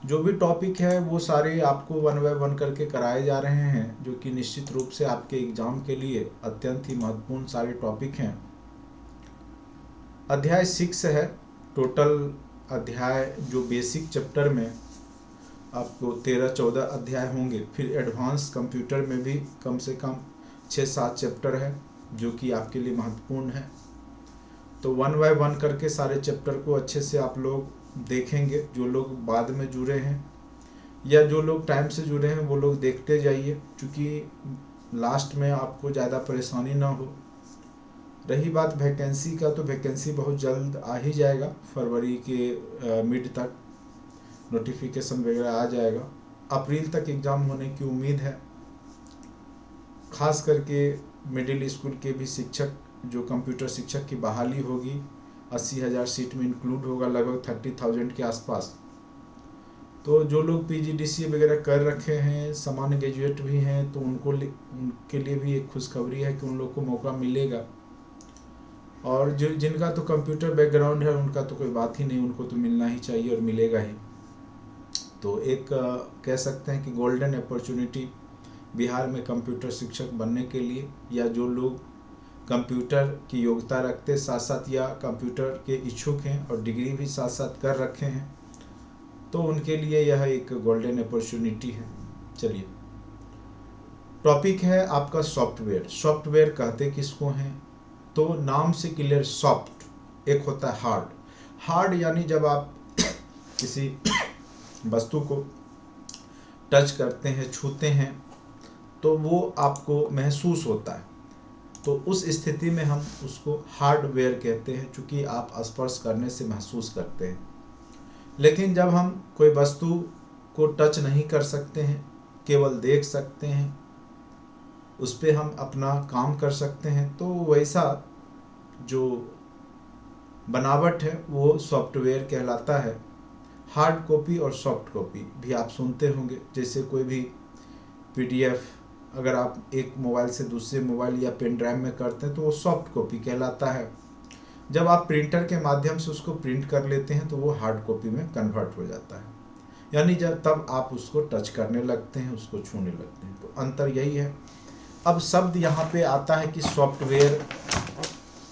जो भी टॉपिक है वो सारे आपको वन बाय वन करके कराए जा रहे हैं, जो कि निश्चित रूप से आपके एग्जाम के लिए अत्यंत ही महत्वपूर्ण सारे टॉपिक हैं। अध्याय 6 है टोटल अध्याय, जो बेसिक चैप्टर में आपको 13-14 अध्याय होंगे। फिर एडवांस कंप्यूटर में भी कम से कम 6-7 चैप्टर है जो कि आपके लिए महत्वपूर्ण है। तो वन बाय वन करके सारे चैप्टर को अच्छे से आप लोग देखेंगे। जो लोग बाद में जुड़े हैं या जो लोग टाइम से जुड़े हैं वो लोग देखते जाइए, क्योंकि लास्ट में आपको ज़्यादा परेशानी ना हो। रही बात वैकेंसी का, तो वैकेंसी बहुत जल्द आ ही जाएगा, फरवरी के मिड तक नोटिफिकेशन वगैरह आ जाएगा। अप्रैल तक एग्ज़ाम होने की उम्मीद है। खास करके मिडिल स्कूल के भी शिक्षक, जो कंप्यूटर शिक्षक की बहाली होगी, 80,000 सीट में इंक्लूड होगा, लगभग 30,000 के आसपास। तो जो लोग PGDCA वगैरह कर रखे हैं, सामान्य ग्रेजुएट भी हैं, तो उनके लिए भी एक खुशखबरी है कि उन लोग को मौका मिलेगा। और जो जिनका तो कंप्यूटर बैकग्राउंड है उनका तो कोई बात ही नहीं, उनको तो मिलना ही चाहिए और मिलेगा ही। तो एक कह सकते हैं कि गोल्डन अपॉर्चुनिटी बिहार में कंप्यूटर शिक्षक बनने के लिए, या जो लोग कंप्यूटर की योग्यता रखते साथ साथ या कंप्यूटर के इच्छुक हैं और डिग्री भी साथ साथ कर रखे हैं, तो उनके लिए यह एक गोल्डन अपॉर्चुनिटी है। चलिए, टॉपिक है आपका सॉफ्टवेयर। सॉफ्टवेयर कहते किसको हैं? तो नाम से क्लियर, सॉफ्ट एक होता है हार्ड। हार्ड यानी जब आप किसी वस्तु को टच करते हैं, छूते हैं, तो वो आपको महसूस होता है। तो उस स्थिति में हम उसको हार्डवेयर कहते हैं, चूँकि आप स्पर्श करने से महसूस करते हैं। लेकिन जब हम कोई वस्तु को टच नहीं कर सकते हैं, केवल देख सकते हैं, उस पर हम अपना काम कर सकते हैं, तो वैसा जो बनावट है वो सॉफ्टवेयर कहलाता है। हार्ड कॉपी और सॉफ्ट कॉपी भी आप सुनते होंगे। जैसे कोई भी PDF अगर आप एक मोबाइल से दूसरे मोबाइल या पेन ड्राइव में करते हैं तो वो सॉफ्ट कॉपी कहलाता है। जब आप प्रिंटर के माध्यम से उसको प्रिंट कर लेते हैं तो वो हार्ड कॉपी में कन्वर्ट हो जाता है, यानी जब तब आप उसको टच करने लगते हैं, उसको छूने लगते हैं। तो अंतर यही है। अब शब्द यहाँ पे आता है कि सॉफ्टवेयर।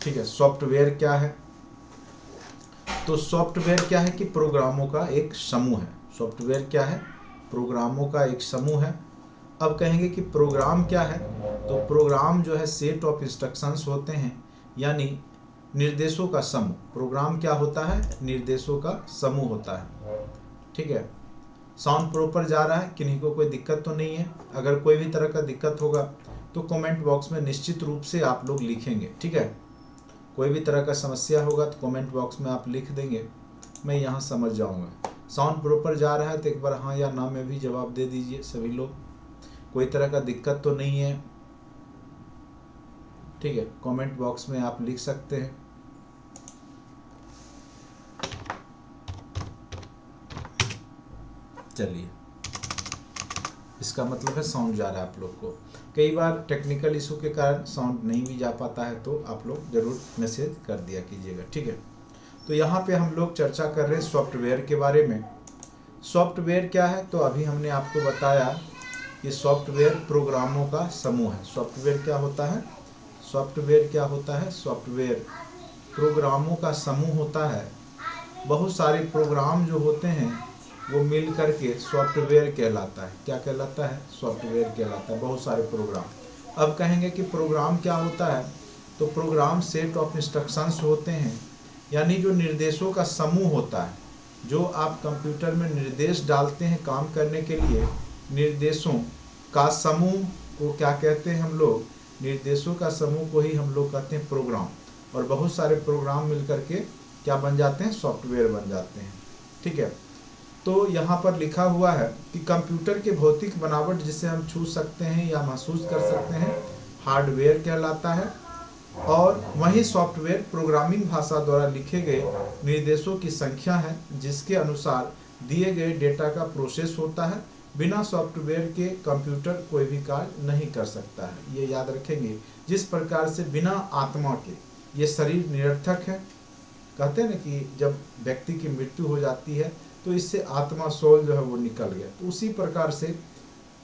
ठीक है, सॉफ्टवेयर क्या है? तो सॉफ्टवेयर क्या है कि प्रोग्रामों का एक समूह है। सॉफ्टवेयर क्या है? प्रोग्रामों का एक समूह है। अब कहेंगे कि प्रोग्राम क्या है? तो प्रोग्राम जो है सेट ऑफ इंस्ट्रक्शंस होते हैं, यानी निर्देशों का समूह। प्रोग्राम क्या होता है? निर्देशों का समूह होता है। ठीक है, साउंड प्रॉपर जा रहा है? किन्हीं को कोई दिक्कत तो नहीं है? अगर कोई भी तरह का दिक्कत होगा तो कमेंट बॉक्स में निश्चित रूप से आप लोग लिखेंगे। ठीक है, कोई भी तरह का समस्या होगा तो कमेंट बॉक्स में आप लिख देंगे, मैं यहाँ समझ जाऊँगा। साउंड प्रॉपर जा रहा है तो एक बार हाँ या ना में भी जवाब दे दीजिए सभी लोग। कोई तरह का दिक्कत तो नहीं है? ठीक है, कमेंट बॉक्स में आप लिख सकते हैं। चलिए, इसका मतलब है साउंड जा रहा है आप लोग को। कई बार टेक्निकल इशू के कारण साउंड नहीं भी जा पाता है, तो आप लोग ज़रूर मैसेज कर दिया कीजिएगा। ठीक है, तो यहाँ पे हम लोग चर्चा कर रहे हैं सॉफ्टवेयर के बारे में। सॉफ्टवेयर क्या है? तो अभी हमने आपको बताया कि सॉफ्टवेयर प्रोग्रामों का समूह है। सॉफ्टवेयर क्या होता है? सॉफ्टवेयर क्या होता है? सॉफ्टवेयर प्रोग्रामों का समूह होता है। बहुत सारे प्रोग्राम जो होते हैं वो मिल करके सॉफ्टवेयर कहलाता है। क्या कहलाता है? सॉफ्टवेयर कहलाता है, बहुत सारे प्रोग्राम। अब कहेंगे कि प्रोग्राम क्या होता है? तो प्रोग्राम सेट ऑफ इंस्ट्रक्शंस होते हैं, यानी जो निर्देशों का समूह होता है। जो आप कंप्यूटर में निर्देश डालते हैं काम करने के लिए, निर्देशों का समूह को क्या कहते हैं हम लोग? निर्देशों का समूह को ही हम लोग कहते हैं प्रोग्राम। और बहुत सारे प्रोग्राम मिल करके क्या बन जाते हैं? सॉफ्टवेयर बन जाते हैं। ठीक है, तो यहाँ पर लिखा हुआ है कि कंप्यूटर के भौतिक बनावट जिसे हम छू सकते हैं या महसूस कर सकते हैं, हार्डवेयर कहलाता है। और वही सॉफ्टवेयर प्रोग्रामिंग भाषा द्वारा लिखे गए निर्देशों की संख्या है, जिसके अनुसार दिए गए डेटा का प्रोसेस होता है। बिना सॉफ्टवेयर के कंप्यूटर कोई भी कार्य नहीं कर सकता है, ये याद रखेंगे। जिस प्रकार से बिना आत्मा के ये शरीर निरर्थक है, कहते हैं ना कि जब व्यक्ति की मृत्यु हो जाती है तो इससे आत्मा सोल जो है वो निकल गया। तो उसी प्रकार से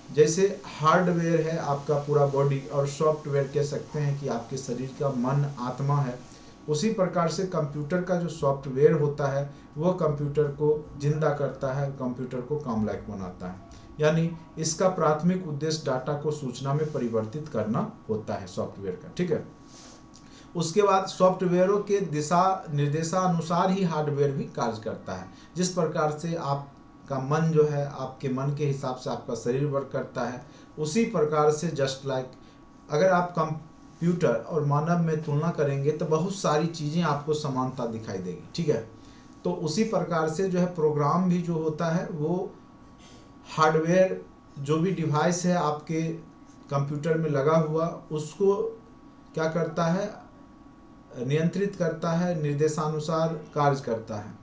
जैसे हार्डवेयर है आपका पूरा बॉडी और सॉफ्टवेयर कह सकते हैं कि आपके शरीर का मन आत्मा है, उसी प्रकार से कंप्यूटर का जो सॉफ्टवेयर होता है वो कंप्यूटर को जिंदा करता है, कंप्यूटर को काम लायक बनाता है। यानी इसका प्राथमिक उद्देश्य डाटा को सूचना में परिवर्तित करना होता है सॉफ्टवेयर का, ठीक है। उसके बाद सॉफ्टवेयरों के दिशा निर्देशानुसार ही हार्डवेयर भी कार्य करता है। जिस प्रकार से आपका मन जो है आपके मन के हिसाब से आपका शरीर वर्क करता है, उसी प्रकार से जस्ट लाइक अगर आप कंप्यूटर और मानव में तुलना करेंगे तो बहुत सारी चीज़ें आपको समानता दिखाई देगी, ठीक है। तो उसी प्रकार से जो है प्रोग्राम भी जो होता है वो हार्डवेयर जो भी डिवाइस है आपके कंप्यूटर में लगा हुआ उसको क्या करता है, नियंत्रित करता है, निर्देशानुसार कार्य करता है।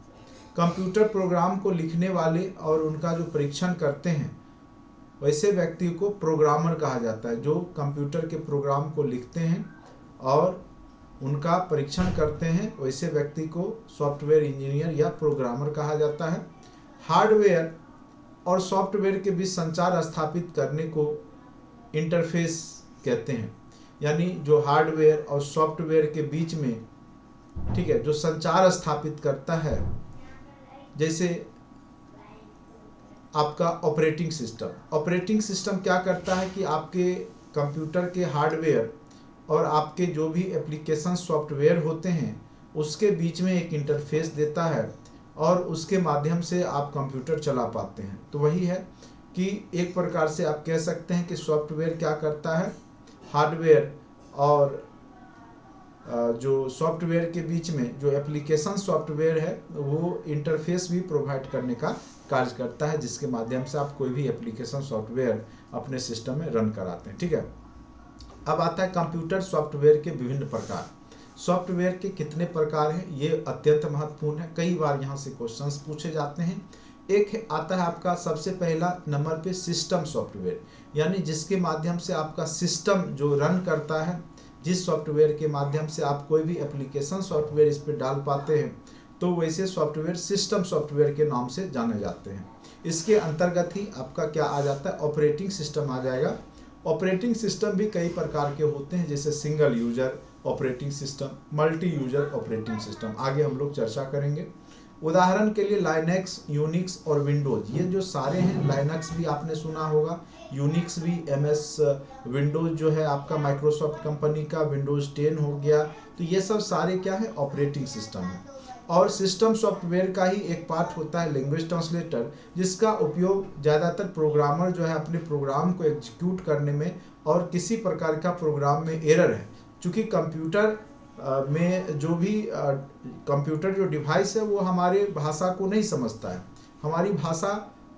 कंप्यूटर प्रोग्राम को लिखने वाले और उनका जो परीक्षण करते हैं वैसे व्यक्ति को प्रोग्रामर कहा जाता है। जो कंप्यूटर के प्रोग्राम को लिखते हैं और उनका परीक्षण करते हैं वैसे व्यक्ति को सॉफ्टवेयर इंजीनियर या प्रोग्रामर कहा जाता है। हार्डवेयर और सॉफ्टवेयर के बीच संचार स्थापित करने को इंटरफेस कहते हैं। यानी जो हार्डवेयर और सॉफ्टवेयर के बीच में, ठीक है, जो संचार स्थापित करता है, जैसे आपका ऑपरेटिंग सिस्टम क्या करता है कि आपके कंप्यूटर के हार्डवेयर और आपके जो भी एप्लीकेशन सॉफ्टवेयर होते हैं उसके बीच में एक इंटरफेस देता है और उसके माध्यम से आप कंप्यूटर चला पाते हैं। तो वही है कि एक प्रकार से आप कह सकते हैं कि सॉफ्टवेयर क्या करता है, हार्डवेयर और जो सॉफ्टवेयर के बीच में जो एप्लीकेशन सॉफ्टवेयर है वो इंटरफेस भी प्रोवाइड करने का कार्य करता है, जिसके माध्यम से आप कोई भी एप्लीकेशन सॉफ्टवेयर अपने सिस्टम में रन कराते हैं, ठीक है। अब आता है कंप्यूटर सॉफ्टवेयर के विभिन्न प्रकार। सॉफ्टवेयर के कितने प्रकार हैं ये अत्यंत महत्वपूर्ण है, कई बार यहाँ से क्वेश्चंस पूछे जाते हैं। एक आता है आपका सबसे पहला नंबर पे सिस्टम सॉफ्टवेयर, यानी जिसके माध्यम से आपका सिस्टम जो रन करता है, जिस सॉफ्टवेयर के माध्यम से आप कोई भी एप्लीकेशन सॉफ्टवेयर इस पर डाल पाते हैं तो वैसे सॉफ्टवेयर सिस्टम सॉफ्टवेयर के नाम से जाने जाते हैं। इसके अंतर्गत ही आपका क्या आ जाता है, ऑपरेटिंग सिस्टम आ जाएगा। ऑपरेटिंग सिस्टम भी कई प्रकार के होते हैं, जैसे single user operating system, multi user operating system, आगे हम लोग चर्चा करेंगे। उदाहरण के लिए लाइनक्स, यूनिक्स और विंडोज, ये जो सारे हैं, लाइनक्स भी आपने सुना होगा, यूनिक्स भी, एमएस विंडोज जो है आपका माइक्रोसॉफ्ट कंपनी का, विंडोज 10 हो गया, तो ये सब सारे क्या है, ऑपरेटिंग सिस्टम है। और सिस्टम सॉफ्टवेयर का ही एक पार्ट होता है लैंग्वेज ट्रांसलेटर, जिसका उपयोग ज़्यादातर प्रोग्रामर जो है अपने प्रोग्राम को एग्जीक्यूट करने में, और किसी प्रकार का प्रोग्राम में एरर है, चूँकि कंप्यूटर में जो भी कंप्यूटर जो डिवाइस है वो हमारे भाषा को नहीं समझता है, हमारी भाषा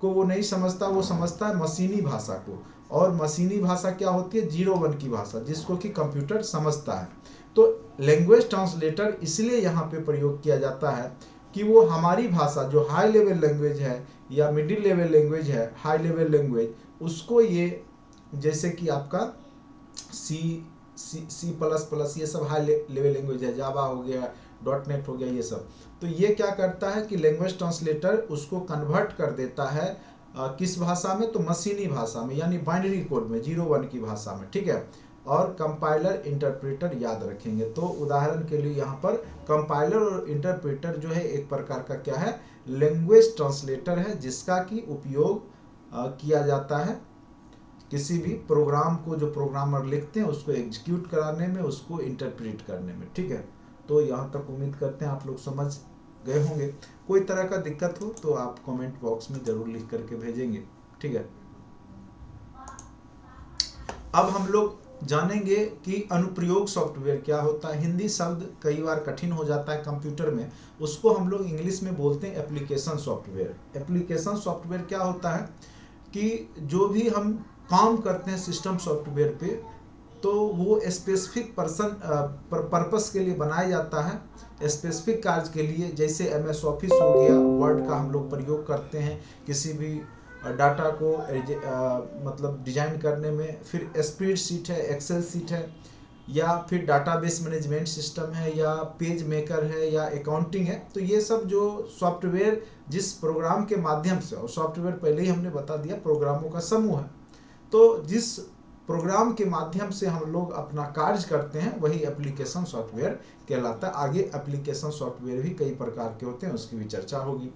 को वो नहीं समझता, वो समझता है मशीनी भाषा को। और मशीनी भाषा क्या होती है, 0-1 की भाषा, जिसको कि कंप्यूटर समझता है। तो लैंग्वेज ट्रांसलेटर इसलिए यहाँ पे प्रयोग किया जाता है कि वो हमारी भाषा जो हाई लेवल लैंग्वेज है या मिडिल लेवल लैंग्वेज है, हाई लेवल लैंग्वेज, उसको ये जैसे कि आपका C++, ये सब हाई लेवल लैंग्वेज है, जावा हो गया, .NET हो गया, ये सब, तो ये क्या करता है कि लैंग्वेज ट्रांसलेटर उसको कन्वर्ट कर देता है किस भाषा में, तो मशीनी भाषा में, यानी बाइनरी कोड में, 0-1 की भाषा में, ठीक है। और कंपाइलर इंटरप्रेटर याद रखेंगे। तो उदाहरण के लिए यहाँ पर कंपाइलर और इंटरप्रेटर जो है एक प्रकार का क्या है, लैंग्वेज ट्रांसलेटर है, जिसका कि उपयोग किया जाता है किसी भी प्रोग्राम को, जो प्रोग्रामर लिखते हैं उसको एग्जीक्यूट कराने में, उसको इंटरप्रेट करने में, ठीक है। तो यहाँ तक उम्मीद करते हैं आप लोग समझ गए होंगे। कोई तरह का दिक्कत हो तो आप कमेंट बॉक्स में जरूर लिख करके भेजेंगे, ठीक है। अब हम लोग जानेंगे कि अनुप्रयोग सॉफ्टवेयर क्या होता है। हिंदी शब्द कई बार कठिन हो जाता है कंप्यूटर में, उसको हम लोग इंग्लिश में बोलते हैं एप्लीकेशन सॉफ्टवेयर। एप्लीकेशन सॉफ्टवेयर क्या होता है कि जो भी हम काम करते हैं सिस्टम सॉफ्टवेयर पे, तो वो स्पेसिफिक पर्पस के लिए बनाया जाता है, स्पेसिफिक कार्य के लिए। जैसे MS ऑफिस हो गया, वर्ड का हम लोग प्रयोग करते हैं किसी भी डाटा को मतलब डिजाइन करने में, फिर स्प्रेडशीट है, एक्सेल शीट है, या फिर डाटाबेस मैनेजमेंट सिस्टम है, या पेज मेकर है, या अकाउंटिंग है। तो ये सब जो सॉफ्टवेयर जिस प्रोग्राम के माध्यम से, और सॉफ्टवेयर पहले ही हमने बता दिया प्रोग्रामों का समूह है, तो जिस प्रोग्राम के माध्यम से हम लोग अपना कार्य करते हैं वही एप्लीकेशन सॉफ्टवेयर कहलाता है। आगे एप्लीकेशन सॉफ्टवेयर भी कई प्रकार के होते हैं, उसकी भी चर्चा होगी।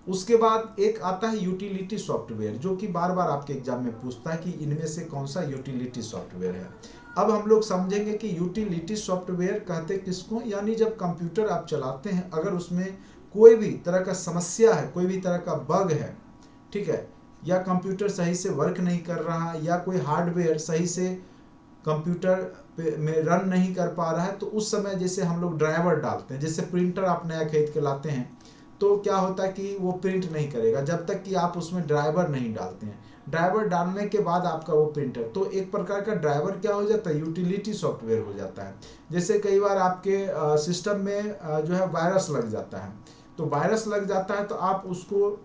उसके बाद एक आता है यूटिलिटी सॉफ्टवेयर, जो कि बार बार आपके एग्जाम में पूछता है कि इनमें से कौन सा यूटिलिटी सॉफ्टवेयर है। अब हम लोग समझेंगे कि यूटिलिटी सॉफ्टवेयर कहते किसको, यानी जब कंप्यूटर आप चलाते हैं, अगर उसमें कोई भी तरह का समस्या है, कोई भी तरह का बग है, ठीक है, या कंप्यूटर सही से वर्क नहीं कर रहा, या कोई हार्डवेयर सही से कंप्यूटर में रन नहीं कर पा रहा है, तो उस समय जैसे हम लोग ड्राइवर डालते हैं, जैसे प्रिंटर आप नया खरीद के लाते हैं, तो क्या होता है कि वो प्रिंट नहीं करेगा जब तक कि आप उसमें ड्राइवर नहीं डालते हैं। ड्राइवर डालने के बाद आपका वो प्रिंटर, तो एक प्रकार का ड्राइवर क्या हो जाता है, यूटिलिटी सॉफ्टवेयर हो जाता है। जैसे कई बार आपके सिस्टम में जो है वायरस लग जाता है, तो वायरस लग जाता है तो आप उसको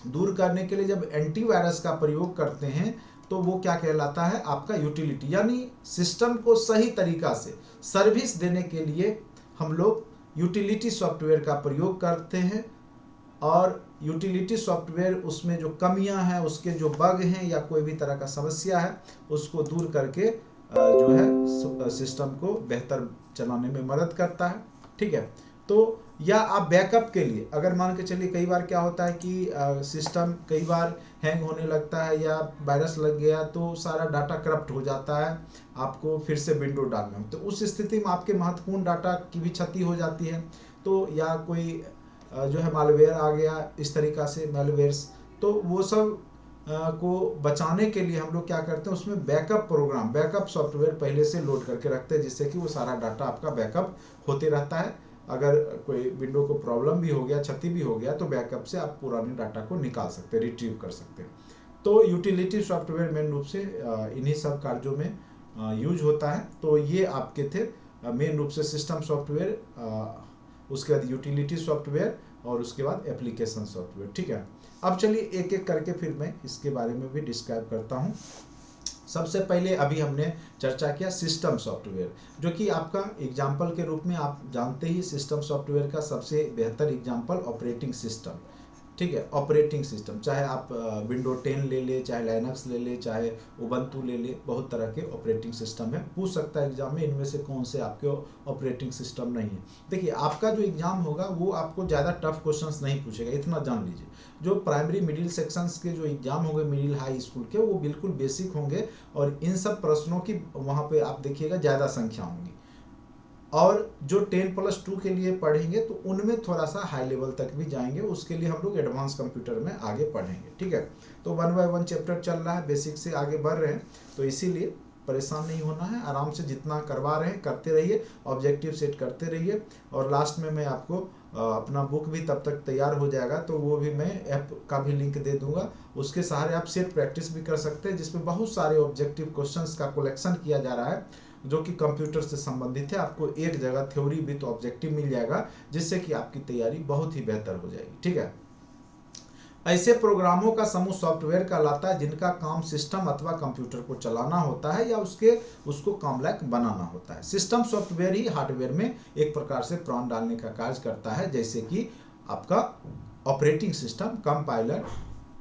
दूर करने के लिए जब एंटीवायरस का प्रयोग करते हैं, तो वो क्या कहलाता है, आपका यूटिलिटी। यानी सिस्टम को सही तरीका से सर्विस देने के लिए हम लोग यूटिलिटी सॉफ्टवेयर का प्रयोग करते हैं, और यूटिलिटी सॉफ्टवेयर उसमें जो कमियां हैं, उसके जो बग हैं, या कोई भी तरह का समस्या है, उसको दूर करके जो है सिस्टम को बेहतर चलाने में मदद करता है। ठीक है, तो या आप बैकअप के लिए, अगर मान के चलिए कई बार क्या होता है कि सिस्टम कई बार हैंग होने लगता है, या वायरस लग गया तो सारा डाटा करप्ट हो जाता है, आपको फिर से विंडो डालना हो, तो उस स्थिति में आपके महत्वपूर्ण डाटा की भी क्षति हो जाती है। तो या कोई जो है मालवेयर आ गया, इस तरीक़ा से मालवेयर्स, तो वो सब को बचाने के लिए हम लोग क्या करते हैं, उसमें बैकअप प्रोग्राम, बैकअप सॉफ्टवेयर पहले से लोड करके रखते हैं, जिससे कि वो सारा डाटा आपका बैकअप होते रहता है। अगर कोई विंडो को प्रॉब्लम भी हो गया, क्षति भी हो गया, तो बैकअप से आप पुराने डाटा को निकाल सकते हैं, रिट्रीव कर सकते हैं। तो यूटिलिटी सॉफ्टवेयर मेन रूप से इन्हीं सब कार्यों में यूज होता है। तो ये आपके थे मेन रूप से सिस्टम सॉफ्टवेयर, उसके बाद यूटिलिटी सॉफ्टवेयर, और उसके बाद एप्लीकेशन सॉफ्टवेयर। ठीक है, अब चलिए एक एक करके फिर मैं इसके बारे में भी डिस्क्राइब करता हूँ। सबसे पहले अभी हमने चर्चा किया सिस्टम सॉफ्टवेयर, जो कि आपका एग्जाम्पल के रूप में आप जानते ही सिस्टम सॉफ्टवेयर का सबसे बेहतर एग्जाम्पल ऑपरेटिंग सिस्टम। ठीक है, ऑपरेटिंग सिस्टम, चाहे आप विंडो 10 ले ले, चाहे लाइनक्स ले ले, चाहे उबंटू ले ले, बहुत तरह के ऑपरेटिंग सिस्टम है। पूछ सकता है एग्जाम में इनमें से कौन से आपके ऑपरेटिंग सिस्टम नहीं है। देखिए, आपका जो एग्जाम होगा वो आपको ज़्यादा टफ क्वेश्चंस नहीं पूछेगा, इतना जान लीजिए। जो प्राइमरी मिडिल सेक्शंस के जो एग्जाम होंगे मिडिल हाई स्कूल के, वो बिल्कुल बेसिक होंगे, और इन सब प्रश्नों की वहाँ पे आप देखिएगा ज़्यादा संख्या होंगी। और जो 10+2 के लिए पढ़ेंगे तो उनमें थोड़ा सा हाई लेवल तक भी जाएंगे, उसके लिए हम लोग एडवांस कंप्यूटर में आगे पढ़ेंगे। ठीक है, तो 1 बाय 1 चैप्टर चल रहा है, बेसिक से आगे बढ़ रहे हैं, तो इसीलिए परेशान नहीं होना है, आराम से जितना करवा रहे हैं करते रहिए, ऑब्जेक्टिव सेट करते रहिए। और लास्ट में मैं आपको अपना बुक भी तब तक तैयार हो जाएगा, तो वो भी मैं ऐप का भी लिंक दे दूंगा, उसके सहारे आप सेट प्रैक्टिस भी कर सकते हैं, जिसमें बहुत सारे ऑब्जेक्टिव क्वेश्चंस का कलेक्शन किया जा रहा है, जो कि कंप्यूटर से संबंधित है। आपको एक जगह थ्योरी विद ऑब्जेक्टिव मिल जाएगा, जिससे कि आपकी तैयारी बहुत ही बेहतर हो जाएगी। ठीक है, ऐसे प्रोग्रामों का समूह सॉफ्टवेयर कहलाता है, जिनका काम सिस्टम अथवा कंप्यूटर को चलाना होता है, या उसको काम लायक बनाना होता है। सिस्टम सॉफ्टवेयर ही हार्डवेयर में एक प्रकार से प्राण डालने का कार्य करता है, जैसे कि आपका ऑपरेटिंग सिस्टम, कंपाइलर।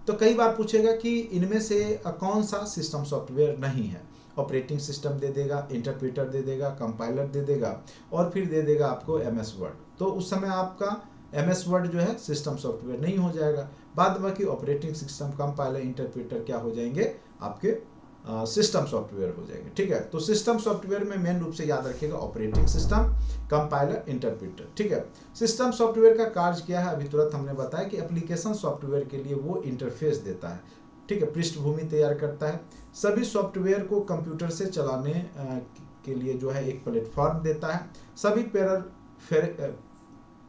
तो कई बार पूछेगा कि इनमें से कौन सा सिस्टम सॉफ्टवेयर नहीं है। ऑपरेटिंग सिस्टम दे देगा, इंटरप्रेटर दे देगा, कंपाइलर दे देगा, और फिर दे देगा आपको MS वर्ड। तो उस समय आपका MS वर्ड जो है सिस्टम सॉफ्टवेयर नहीं हो जाएगा। बाद बाकी ऑपरेटिंग सिस्टम, कंपाइलर, इंटरप्रेटर क्या हो जाएंगे, आपके सिस्टम सॉफ्टवेयर हो जाएंगे। ठीक है, तो सिस्टम सॉफ्टवेयर में मेन रूप से याद रखिएगा ऑपरेटिंग सिस्टम, कंपाइलर, इंटरप्रेटर। ठीक है, सिस्टम सॉफ्टवेयर का कार्य क्या है, अभी तुरंत हमने बताया कि एप्लीकेशन सॉफ्टवेयर के लिए वो इंटरफेस देता है। ठीक है, पृष्ठभूमि तैयार करता है, सभी सॉफ्टवेयर को कंप्यूटर से चलाने के लिए जो है एक प्लेटफॉर्म देता है। सभी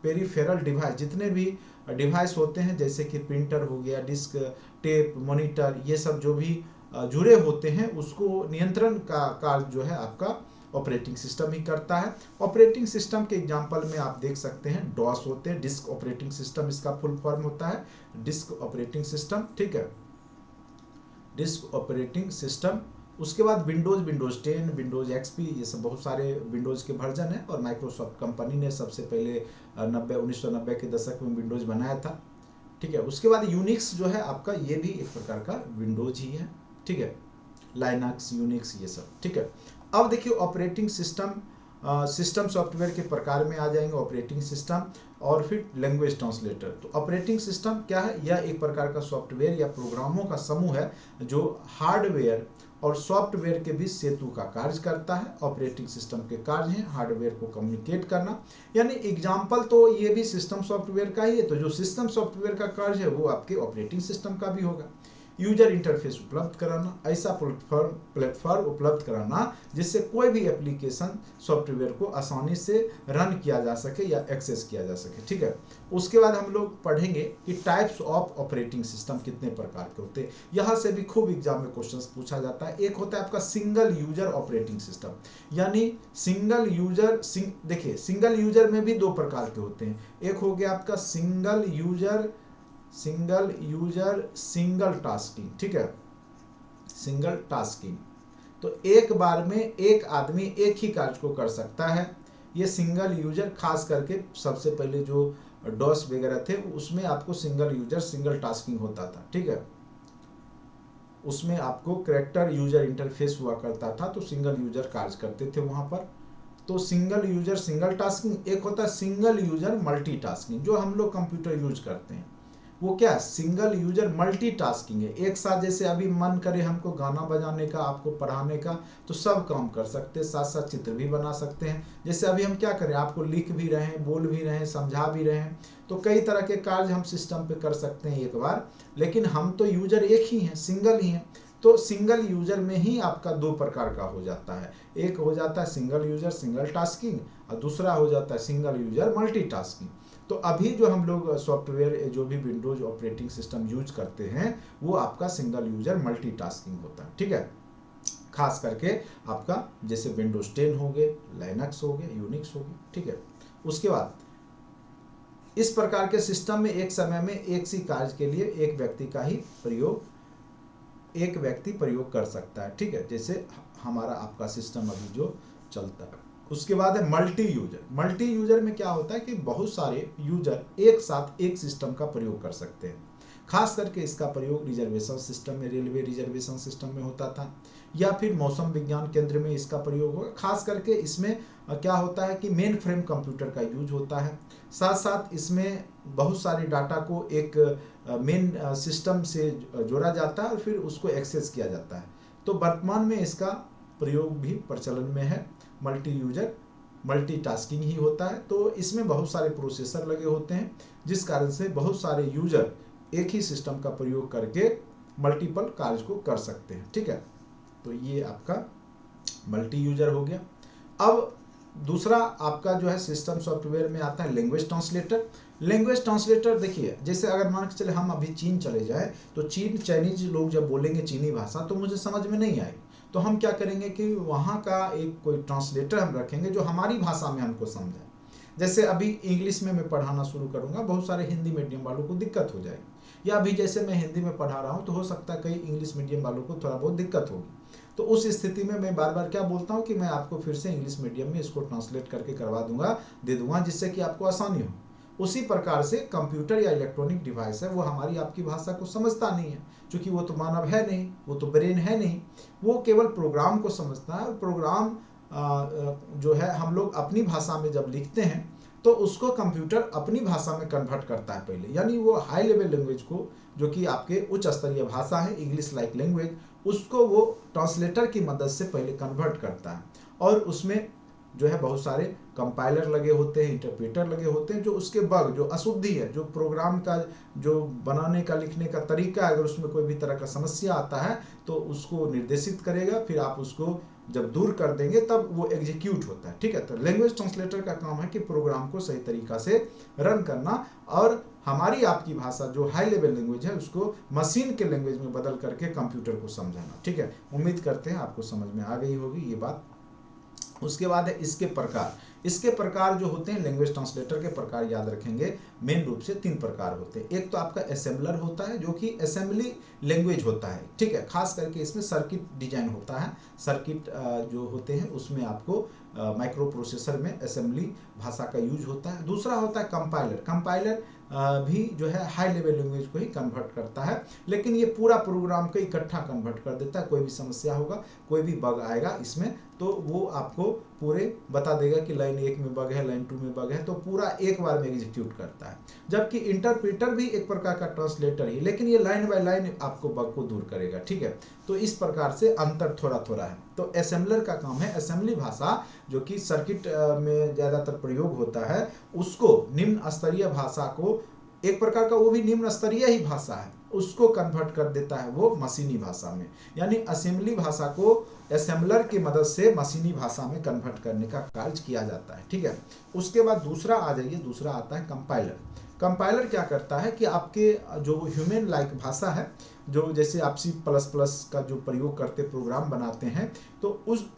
पेरिफेरल डिवाइस, जितने भी डिवाइस होते हैं, जैसे कि प्रिंटर हो गया, डिस्क, टेप, मॉनिटर, ये सब जो भी जुड़े होते हैं, उसको नियंत्रण का कार्य जो है आपका ऑपरेटिंग सिस्टम ही करता है। ऑपरेटिंग सिस्टम के एग्जांपल में आप देख सकते हैं डॉस होते हैं, डिस्क ऑपरेटिंग सिस्टम इसका फुल फॉर्म होता है, डिस्क ऑपरेटिंग सिस्टम। ठीक है, डिस्क ऑपरेटिंग सिस्टम उसके बाद विंडोज़ 10, विंडोज़ एक्सपी, ये सब बहुत सारे विंडोज़ के वर्जन है। और माइक्रोसॉफ्ट कंपनी ने सबसे पहले 1990 के दशक में विंडोज़ बनाया था। ठीक है, उसके बाद यूनिक्स जो है आपका, ये भी एक प्रकार का विंडोज ही है। ठीक है, लाइनक्स, यूनिक्स, ये सब। ठीक है, अब देखिए ऑपरेटिंग सिस्टम, सिस्टम सॉफ्टवेयर के प्रकार में आ जाएंगे ऑपरेटिंग सिस्टम और फिर लैंग्वेज ट्रांसलेटर। तो ऑपरेटिंग सिस्टम क्या है? यह एक प्रकार का सॉफ्टवेयर या प्रोग्रामों का समूह है जो हार्डवेयर और सॉफ्टवेयर के बीच सेतु का कार्य करता है। ऑपरेटिंग सिस्टम के कार्य हैं हार्डवेयर को कम्युनिकेट करना, यानी एग्जाम्पल तो ये भी सिस्टम सॉफ्टवेयर का ही है। तो जो सिस्टम सॉफ्टवेयर का कार्य है वो आपके ऑपरेटिंग सिस्टम का भी होगा। यूजर इंटरफेस उपलब्ध कराना, ऐसा प्लेटफॉर्म उपलब्ध कराना जिससे कोई भी एप्लीकेशन सॉफ्टवेयर को आसानी से रन किया जा सके या एक्सेस किया जा सके। ठीक है, उसके बाद हम लोग पढ़ेंगे कि टाइप्स ऑफ ऑपरेटिंग सिस्टम कितने प्रकार के होते हैं। यहाँ से भी खूब एग्जाम में क्वेश्चन पूछा जाता है। एक होता है आपका सिंगल यूजर ऑपरेटिंग सिस्टम, यानी सिंगल यूजर, देखिए सिंगल यूजर में भी दो प्रकार के होते हैं। एक हो गया आपका सिंगल यूजर सिंगल टास्किंग। ठीक है, सिंगल टास्किंग, तो एक बार में एक आदमी एक ही कार्य को कर सकता है। ये सिंगल यूजर, खास करके सबसे पहले जो डॉस वगैरह थे उसमें आपको सिंगल यूजर सिंगल टास्किंग होता था। ठीक है, उसमें आपको कैरेक्टर यूजर इंटरफेस हुआ करता था, तो सिंगल यूजर कार्य करते थे वहां पर। तो सिंगल यूजर सिंगल टास्किंग। एक होता है सिंगल यूजर मल्टीटास्किंग, जो हम लोग कंप्यूटर यूज करते हैं। वो क्या, सिंगल यूजर मल्टीटास्किंग है। एक साथ जैसे अभी मन करे हमको गाना बजाने का, आपको पढ़ाने का, तो सब काम कर सकते हैं, साथ साथ चित्र भी बना सकते हैं। जैसे अभी हम क्या करें, आपको लिख भी रहे हैं, बोल भी रहे हैं, समझा भी रहे हैं, तो कई तरह के कार्य हम सिस्टम पे कर सकते हैं एक बार। लेकिन हम तो यूजर एक ही हैं, सिंगल ही हैं। तो सिंगल यूजर में ही आपका दो प्रकार का हो जाता है। एक हो जाता है सिंगल यूजर सिंगल टास्किंग और दूसरा हो जाता है सिंगल यूजर मल्टीटास्किंग। तो अभी जो हम लोग सॉफ्टवेयर, जो भी विंडोज ऑपरेटिंग सिस्टम यूज करते हैं, वो आपका सिंगल यूजर मल्टीटास्किंग होता है। ठीक है, खास करके आपका जैसे विंडोज 10 हो गए, लाइनक्स हो गए, यूनिक्स हो गए। ठीक है, उसके बाद इस प्रकार के सिस्टम में एक समय में एक सी कार्य के लिए एक व्यक्ति प्रयोग कर सकता है। ठीक है, जैसे हमारा आपका सिस्टम अभी जो चलता है। उसके बाद है मल्टी यूजर। मल्टी यूजर में क्या होता है कि बहुत सारे यूजर एक साथ एक सिस्टम का प्रयोग कर सकते हैं। खास करके इसका प्रयोग रिजर्वेशन सिस्टम में, रेलवे रिजर्वेशन सिस्टम में होता था, या फिर मौसम विज्ञान केंद्र में इसका प्रयोग होगा। खास करके इसमें क्या होता है कि मेन फ्रेम कंप्यूटर का यूज होता है। साथ साथ इसमें बहुत सारे डाटा को एक मेन सिस्टम से जोड़ा जाता है और फिर उसको एक्सेस किया जाता है। तो वर्तमान में इसका प्रयोग भी प्रचलन में है। मल्टी यूजर मल्टीटास्किंग ही होता है। तो इसमें बहुत सारे प्रोसेसर लगे होते हैं, जिस कारण से बहुत सारे यूजर एक ही सिस्टम का प्रयोग करके मल्टीपल कार्य को कर सकते हैं। ठीक है, तो ये आपका मल्टी यूजर हो गया। अब दूसरा आपका जो है सिस्टम सॉफ्टवेयर में आता है लैंग्वेज ट्रांसलेटर। लैंग्वेज ट्रांसलेटर देखिए, जैसे अगर मान के चले हम अभी चीन चले जाए, तो चाइनीज लोग जब बोलेंगे चीनी भाषा तो मुझे समझ में नहीं आएगी। तो हम क्या करेंगे कि वहाँ का एक कोई ट्रांसलेटर हम रखेंगे जो हमारी भाषा में हमको समझाए। जैसे अभी इंग्लिश में मैं पढ़ाना शुरू करूँगा, बहुत सारे हिंदी मीडियम वालों को दिक्कत हो जाएगी, या अभी जैसे मैं हिंदी में पढ़ा रहा हूँ तो हो सकता है कई इंग्लिश मीडियम वालों को थोड़ा बहुत दिक्कत होगी। तो उस स्थिति में मैं बार बार क्या बोलता हूँ कि मैं आपको फिर से इंग्लिश मीडियम में इसको ट्रांसलेट करके करवा दूंगा, दे दूंगा, जिससे कि आपको आसानी हो। उसी प्रकार से कंप्यूटर या इलेक्ट्रॉनिक डिवाइस है, वो हमारी आपकी भाषा को समझता नहीं है, क्योंकि वो तो मानव है नहीं, वो तो ब्रेन है नहीं, वो केवल प्रोग्राम को समझता है। और प्रोग्राम जो है हम लोग अपनी भाषा में जब लिखते हैं तो उसको कंप्यूटर अपनी भाषा में कन्वर्ट करता है पहले, यानी वो हाई लेवल लैंग्वेज को, जो कि आपके उच्च स्तरीय भाषा है, इंग्लिश लाइक लैंग्वेज, उसको वो ट्रांसलेटर की मदद से पहले कन्वर्ट करता है। और उसमें जो है बहुत सारे कंपाइलर लगे होते हैं, इंटरप्रेटर लगे होते हैं, जो उसके बग, जो अशुद्धि है, जो प्रोग्राम का जो बनाने का लिखने का तरीका, अगर उसमें कोई भी तरह का समस्या आता है तो उसको निर्देशित करेगा, फिर आप उसको जब दूर कर देंगे तब वो एग्जीक्यूट होता है। ठीक है, तो लैंग्वेज ट्रांसलेटर का काम है कि प्रोग्राम को सही तरीका से रन करना और हमारी आपकी भाषा जो हाई लेवल लैंग्वेज है उसको मशीन के लैंग्वेज में बदल करके कंप्यूटर को समझाना। ठीक है, उम्मीद करते हैं आपको समझ में आ गई होगी ये बात। उसके बाद है इसके प्रकार। इसके प्रकार जो होते हैं लैंग्वेज ट्रांसलेटर के प्रकार याद रखेंगे, मेन रूप से 3 प्रकार होते हैं। एक तो आपका असेंबलर होता है जो कि असेंबली लैंग्वेज होता है, ठीक है, खास करके इसमें सर्किट डिजाइन होता है, सर्किट जो होते हैं उसमें आपको माइक्रो प्रोसेसर में असेंबली भाषा का यूज होता है। दूसरा होता है कंपाइलर। कंपाइलर भी जो है हाई लेवल लैंग्वेज को ही कन्वर्ट करता है, लेकिन ये पूरा प्रोग्राम को इकट्ठा कन्वर्ट कर देता है। कोई भी समस्या होगा, कोई भी बग आएगा इसमें, तो वो आपको पूरे बता देगा कि लाइन 1 में बग है, लाइन 2 में बग है, तो पूरा एक बार में एग्जीक्यूट करता है। जबकि इंटरप्रेटर भी एक प्रकार का ट्रांसलेटर ही, लेकिन ये लाइन बाय लाइन आपको बग को दूर करेगा, ठीक है। तो इस प्रकार से अंतर थोड़ा थोड़ा है। तो असेंबलर का काम है असेंबली भाषा जो कि सर्किट में ज़्यादातर प्रयोग होता है, उसको निम्न स्तरीय भाषा को, एक प्रकार का वो भी निम्न स्तरीय ही भाषा है, उसको कन्वर्ट कर देता है वो मशीनी भाषा में। यानी असेंबली भाषा को असेंबलर की मदद से मशीनी भाषा में कन्वर्ट करने का कार्य किया जाता है, ठीक है। उसके बाद दूसरा आ जाइए, दूसरा आता है कंपाइलर। कंपाइलर क्या करता है कि आपके जो ह्यूमन लाइक भाषा है, जो जैसे आप C++ का जो प्रयोग करते प्रोग्राम बनाते हैं, तो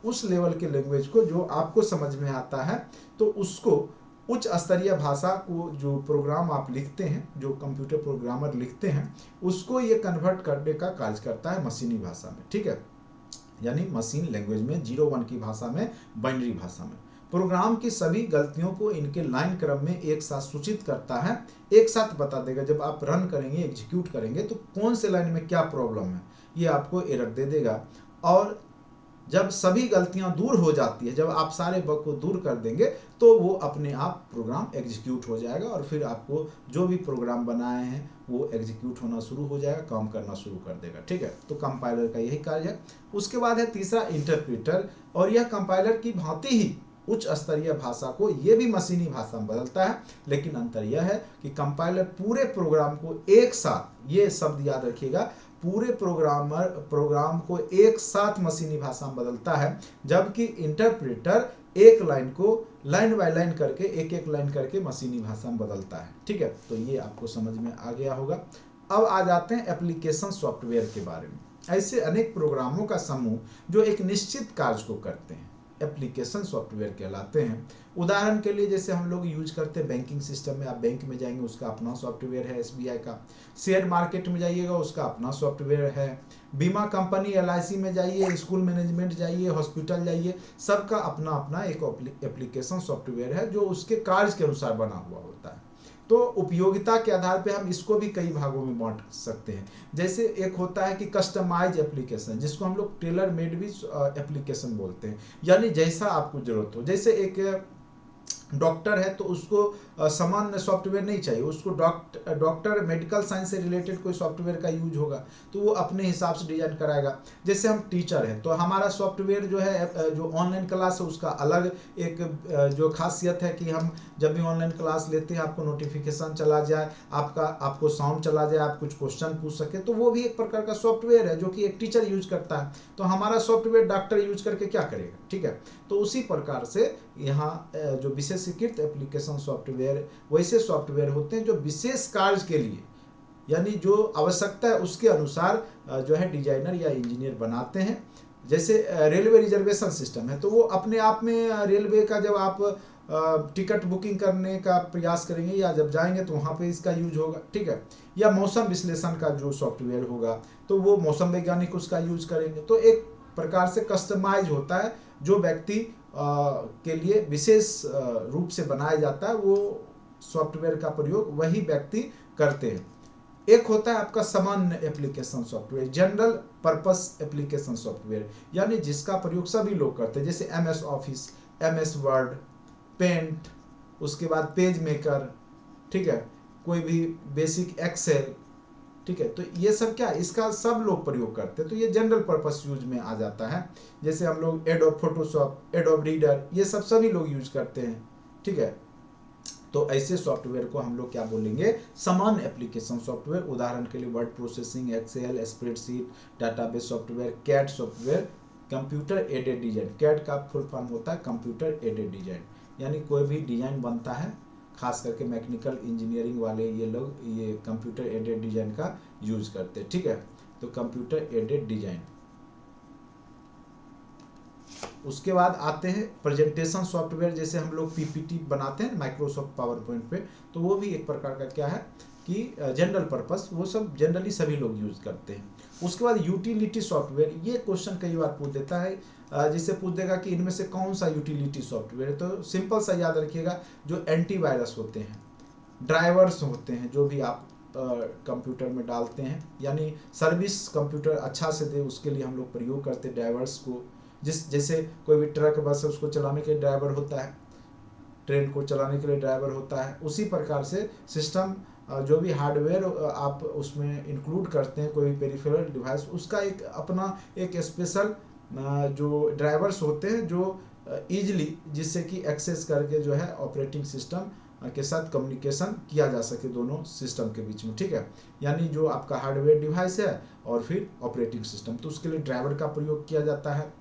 उस लेवल के लैंग्वेज को जो आपको समझ में आता है, तो उसको उच्च स्तरीय भाषा को जो प्रोग्राम आप लिखते हैं, जो कंप्यूटर प्रोग्रामर लिखते हैं, उसको ये कन्वर्ट करने का कार्य करता है मशीनी भाषा में, ठीक है। यानी मशीन लैंग्वेज में 0-1 की भाषा में, बाइनरी भाषा में प्रोग्राम की सभी गलतियों को इनके लाइन क्रम में एक साथ सूचित करता है, एक साथ बता देगा। जब आप रन करेंगे, एग्जीक्यूट करेंगे, तो कौन से लाइन में क्या प्रॉब्लम है ये आपको एरर दे देगा। और जब सभी गलतियां दूर हो जाती है, जब आप सारे बग को दूर कर देंगे, तो वो अपने आप प्रोग्राम एग्जीक्यूट हो जाएगा और फिर आपको जो भी प्रोग्राम बनाए हैं वो एग्जीक्यूट होना शुरू हो जाएगा, काम करना शुरू कर देगा, ठीक है। तो कंपाइलर का यही कार्य है। उसके बाद है तीसरा इंटरप्रेटर, और यह कंपाइलर की भांति ही उच्च स्तरीय भाषा को ये भी मशीनी भाषा में बदलता है, लेकिन अंतर यह है कि कंपाइलर पूरे प्रोग्राम को एक साथ, ये शब्द याद रखिएगा, पूरे प्रोग्राम को एक साथ मशीनी भाषा में बदलता है, जबकि इंटरप्रेटर एक लाइन को लाइन बाय लाइन करके, एक एक लाइन करके मशीनी भाषा में बदलता है, ठीक है। तो ये आपको समझ में आ गया होगा। अब आ जाते हैं एप्लीकेशन सॉफ्टवेयर के बारे में। ऐसे अनेक प्रोग्रामों का समूह जो एक निश्चित कार्य को करते हैं, एप्लीकेशन सॉफ्टवेयर कहलाते हैं। उदाहरण के लिए जैसे हम लोग यूज करते हैं बैंकिंग सिस्टम में, आप बैंक में जाएंगे उसका अपना सॉफ्टवेयर है SBI का, शेयर मार्केट में जाइएगा उसका अपना सॉफ्टवेयर है, बीमा कंपनी LIC में जाइए, स्कूल मैनेजमेंट जाइए, हॉस्पिटल जाइए, सबका अपना अपना एक एप्लीकेशन सॉफ्टवेयर है जो उसके कार्य के अनुसार बना हुआ होता है। तो उपयोगिता के आधार पे हम इसको भी कई भागों में बांट सकते हैं। जैसे एक होता है कि कस्टमाइज एप्लीकेशन, जिसको हम लोग टेलर मेड भी एप्लीकेशन बोलते हैं, यानी जैसा आपको जरूरत हो। जैसे एक डॉक्टर है तो उसको सामान्य सॉफ्टवेयर नहीं चाहिए, उसको डॉक्टर मेडिकल साइंस से रिलेटेड कोई सॉफ्टवेयर का यूज होगा तो वो अपने हिसाब से डिजाइन कराएगा। जैसे हम टीचर हैं तो हमारा सॉफ्टवेयर जो है, जो ऑनलाइन क्लास है उसका अलग एक जो खासियत है कि हम जब भी ऑनलाइन क्लास लेते हैं आपको नोटिफिकेशन चला जाए, आपको साउंड चला जाए, आप कुछ क्वेश्चन पूछ सके, तो वो भी एक प्रकार का सॉफ्टवेयर है जो कि एक टीचर यूज करता है। तो हमारा सॉफ्टवेयर डॉक्टर यूज करके क्या करेगा, ठीक है। तो उसी प्रकार से यहाँ जो विशेषीकृत एप्लीकेशन सॉफ्टवेयर वैसे सॉफ्टवेयर होते हैं जो विशेष कार्य के लिए, यानी जो आवश्यकता है उसके अनुसार जो है डिजाइनर या इंजीनियर बनाते हैं। जैसे रेलवे रिजर्वेशन सिस्टम है तो वो अपने आप में रेलवे का जब आप टिकट बुकिंग करने का प्रयास करेंगे या जब जाएंगे तो वहाँ पे इसका यूज होगा, ठीक है। या मौसम विश्लेषण का जो सॉफ्टवेयर होगा तो वो मौसम वैज्ञानिक उसका यूज करेंगे। तो एक प्रकार से कस्टमाइज होता है, जो व्यक्ति के लिए विशेष रूप से बनाया जाता है, वो सॉफ्टवेयर का प्रयोग वही व्यक्ति करते हैं। एक होता है आपका सामान्य application software, general purpose application software, यानी जिसका प्रयोग सभी लोग करते हैं। जैसे MS office, MS word, paint, उसके बाद पेज मेकर, ठीक है, कोई भी बेसिक एक्सेल, ठीक है। तो ये सब क्या है, इसका सब लोग प्रयोग करते हैं, तो ये जनरल पर्पस यूज में आ जाता है। जैसे हम लोग एडोब फोटोशॉप, एडोब रीडर, ये सब सभी लोग यूज करते हैं, ठीक है। तो ऐसे सॉफ्टवेयर को हम लोग क्या बोलेंगे, सामान्य एप्लीकेशन सॉफ्टवेयर। उदाहरण के लिए word processing, Excel, spreadsheet, database software, CAD software, computer aided design. CAD का फुल फॉर्म होता है कंप्यूटर एडेड डिजाइन, यानी कोई भी डिजाइन बनता है, खास करके मैकेनिकल इंजीनियरिंग वाले ये लोग ये कंप्यूटर एडेड डिजाइन का यूज करते हैं, ठीक है। तो कंप्यूटर एडेड डिजाइन, उसके बाद आते हैं प्रेजेंटेशन सॉफ्टवेयर, जैसे हम लोग पीपीटी बनाते हैं माइक्रोसॉफ्ट पावर पॉइंट पे, तो वो भी एक प्रकार का क्या है कि जनरल पर्पस, वो सब जनरली सभी लोग यूज करते हैं। उसके बाद यूटिलिटी सॉफ्टवेयर, ये क्वेश्चन कई बार पूछ देता है, जिससे पूछ देगा कि इनमें से कौन सा यूटिलिटी सॉफ्टवेयर है, तो सिंपल सा याद रखिएगा, जो एंटीवायरस होते हैं, ड्राइवर्स होते हैं, जो भी आप कंप्यूटर में डालते हैं, यानी सर्विस कंप्यूटर अच्छा से दे उसके लिए हम लोग प्रयोग करते हैं ड्राइवर्स को। जैसे कोई भी ट्रक बस है उसको चलाने के लिए ड्राइवर होता है, ट्रेन को चलाने के लिए ड्राइवर होता है, उसी प्रकार से सिस्टम जो भी हार्डवेयर आप उसमें इंक्लूड करते हैं, कोई भी पेरिफेरल डिवाइस, उसका एक अपना एक स्पेशल जो ड्राइवर्स होते हैं जो ईजिली जिससे कि एक्सेस करके जो है ऑपरेटिंग सिस्टम के साथ कम्युनिकेशन किया जा सके दोनों सिस्टम के बीच में, ठीक है। यानी जो आपका हार्डवेयर डिवाइस है और फिर ऑपरेटिंग सिस्टम, तो उसके लिए ड्राइवर का प्रयोग किया जाता है।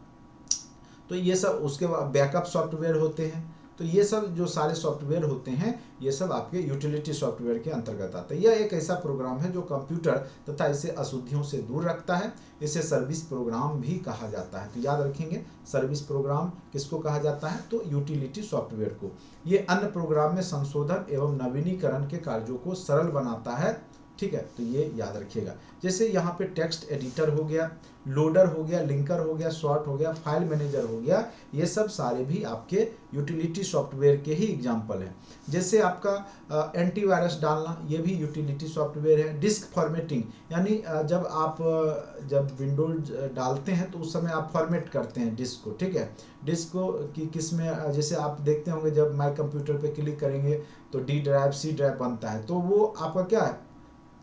तो ये सब, उसके बाद बैकअप सॉफ्टवेयर होते हैं, तो ये सब जो सारे सॉफ्टवेयर होते हैं ये सब आपके यूटिलिटी सॉफ्टवेयर के अंतर्गत आते हैं। यह एक ऐसा प्रोग्राम है जो कंप्यूटर तथा इसे अशुद्धियों से दूर रखता है, इसे सर्विस प्रोग्राम भी कहा जाता है। तो याद रखेंगे, सर्विस प्रोग्राम किसको कहा जाता है, तो यूटिलिटी सॉफ्टवेयर को। ये अन्य प्रोग्राम में संशोधन एवं नवीनीकरण के कार्यों को सरल बनाता है, ठीक है, तो ये याद रखिएगा। जैसे यहाँ पे टेक्स्ट एडिटर हो गया, लोडर हो गया, लिंकर हो गया, सॉर्ट हो गया, फाइल मैनेजर हो गया, ये सब सारे भी आपके यूटिलिटी सॉफ्टवेयर के ही एग्जाम्पल हैं। जैसे आपका एंटीवायरस डालना, ये भी यूटिलिटी सॉफ्टवेयर है। डिस्क फॉर्मेटिंग, यानी जब विंडोज डालते हैं तो उस समय आप फॉर्मेट करते हैं डिस्क को, ठीक है। डिस्क को कि किस में, जैसे आप देखते होंगे जब माई कंप्यूटर पे क्लिक करेंगे तो डी ड्राइव, सी ड्राइव बनता है, तो वो आपका क्या है,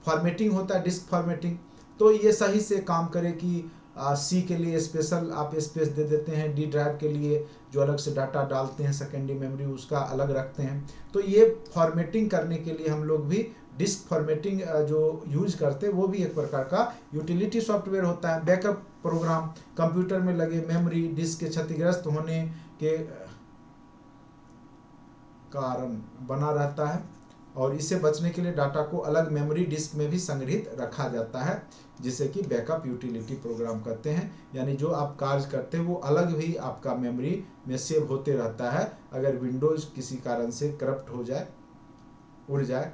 फॉर्मेटिंग होता है, डिस्क फॉर्मेटिंग। तो ये सही से काम करे कि सी के लिए स्पेशल आप स्पेस दे देते हैं, डी ड्राइव के लिए जो अलग से डाटा डालते हैं सेकेंडरी मेमोरी उसका अलग रखते हैं। तो ये फॉर्मेटिंग करने के लिए हम लोग भी डिस्क फॉर्मेटिंग जो यूज करते हैं वो भी एक प्रकार का यूटिलिटी सॉफ्टवेयर होता है। बैकअप प्रोग्राम, कंप्यूटर में लगे मेमोरी डिस्क के क्षतिग्रस्त होने के कारण बना रहता है और इससे बचने के लिए डाटा को अलग मेमोरी डिस्क में भी संग्रहित रखा जाता है, जिसे कि बैकअप यूटिलिटी प्रोग्राम कहते हैं। यानी जो आप कार्य करते हैं वो अलग भी आपका मेमोरी में सेव होते रहता है। अगर विंडोज किसी कारण से करप्ट हो जाए, उड़ जाए,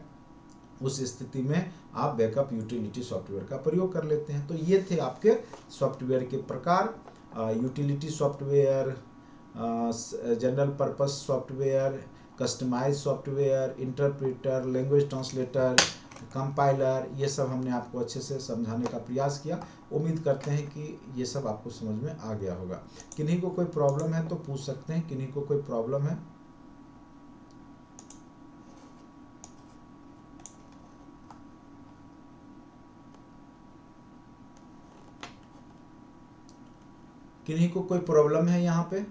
उस स्थिति में आप बैकअप यूटिलिटी सॉफ्टवेयर का प्रयोग कर लेते हैं। तो ये थे आपके सॉफ्टवेयर के प्रकार, utility software, general purpose software, customize software, interpreter, language translator, compiler, ये सब हमने आपको अच्छे से समझाने का प्रयास किया। उम्मीद करते हैं कि ये सब आपको समझ में आ गया होगा। किन्हीं को कोई प्रॉब्लम है तो पूछ सकते हैं, किन्हीं को कोई प्रॉब्लम है? किन्हीं को कोई प्रॉब्लम है यहाँ पे?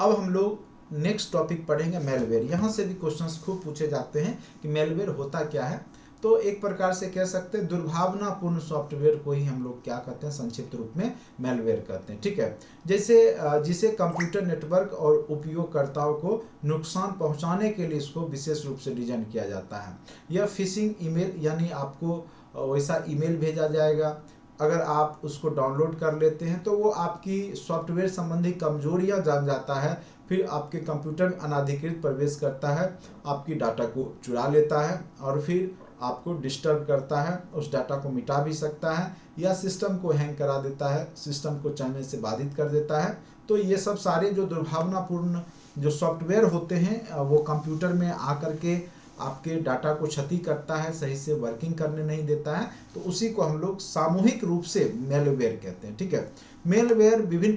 अब हम लोग नेक्स्ट टॉपिक पढ़ेंगे मेलवेयर। यहाँ से भी क्वेश्चंस खूब पूछे जाते हैं कि मेलवेयर होता क्या है। तो एक प्रकार से कह सकते हैं दुर्भावनापूर्ण सॉफ्टवेयर को ही हम लोग क्या कहते हैं, संक्षिप्त रूप में मेलवेयर कहते हैं, ठीक है। जैसे जिसे कंप्यूटर नेटवर्क और उपयोगकर्ताओं को नुकसान पहुंचाने के लिए इसको विशेष रूप से डिजाइन किया जाता है। यह फिशिंग ईमेल, यानी आपको वैसा ईमेल भेजा जाएगा, अगर आप उसको डाउनलोड कर लेते हैं तो वो आपकी सॉफ्टवेयर संबंधी कमजोरियां जान जाता है, फिर आपके कंप्यूटर में अनाधिकृत प्रवेश करता है, आपकी डाटा को चुरा लेता है और फिर आपको डिस्टर्ब करता है, उस डाटा को मिटा भी सकता है या सिस्टम को हैंग करा देता है, सिस्टम को चलने से बाधित कर देता है। तो ये सब सारे जो दुर्भावनापूर्ण जो सॉफ्टवेयर होते हैं वो कंप्यूटर में आकर के आपके डाटा को क्षति करता है, सही से वर्किंग करने नहीं देता है, तो उसी को हम लोग सामूहिक रूप से मेलवेयर कहते हैं, ठीक है। मेलवेयर विभिन्न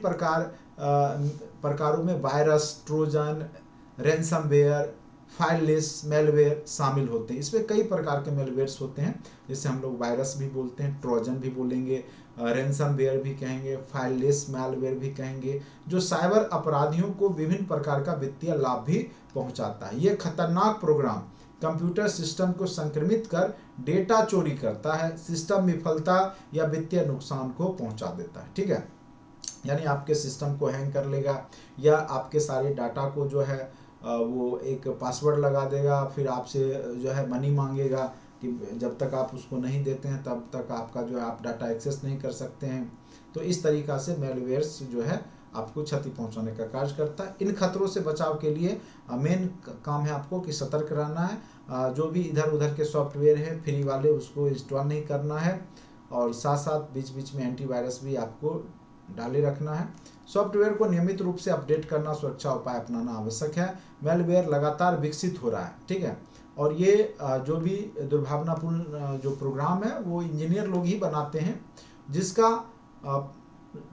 प्रकारों में वायरस, ट्रोजन, रैंसमवेयर, फाइललेस मेलवेयर शामिल होते हैं। इसमें कई प्रकार के मेलवेयर्स होते हैं, जैसे हम लोग वायरस भी बोलते हैं, ट्रोजन भी बोलेंगे, रैंसमवेयर भी कहेंगे, फाइललेस मेलवेयर भी कहेंगे, जो साइबर अपराधियों को विभिन्न प्रकार का वित्तीय लाभ भी पहुंचाता है। ये खतरनाक प्रोग्राम कंप्यूटर सिस्टम को संक्रमित कर डेटा चोरी करता है, सिस्टम विफलता या वित्तीय नुकसान को पहुंचा देता है, ठीक है। यानी आपके सिस्टम को हैंग कर लेगा या आपके सारे डाटा को जो है वो एक पासवर्ड लगा देगा, फिर आपसे जो है मनी मांगेगा कि जब तक आप उसको नहीं देते हैं तब तक आपका जो है आप डाटा एक्सेस नहीं कर सकते हैं। तो इस तरीक़ा से मेलवेयर्स जो है आपको क्षति पहुंचाने का कार्य करता है। इन खतरों से बचाव के लिए मेन काम है आपको कि सतर्क रहना है। जो भी इधर उधर के सॉफ्टवेयर हैं फ्री वाले उसको इंस्टॉल नहीं करना है, और साथ साथ बीच बीच में एंटीवायरस भी आपको डाले रखना है। सॉफ्टवेयर को नियमित रूप से अपडेट करना, सुरक्षा उपाय अपनाना आवश्यक है। मेलवेयर लगातार विकसित हो रहा है, ठीक है। और ये जो भी दुर्भावनापूर्ण जो प्रोग्राम है वो इंजीनियर लोग ही बनाते हैं, जिसका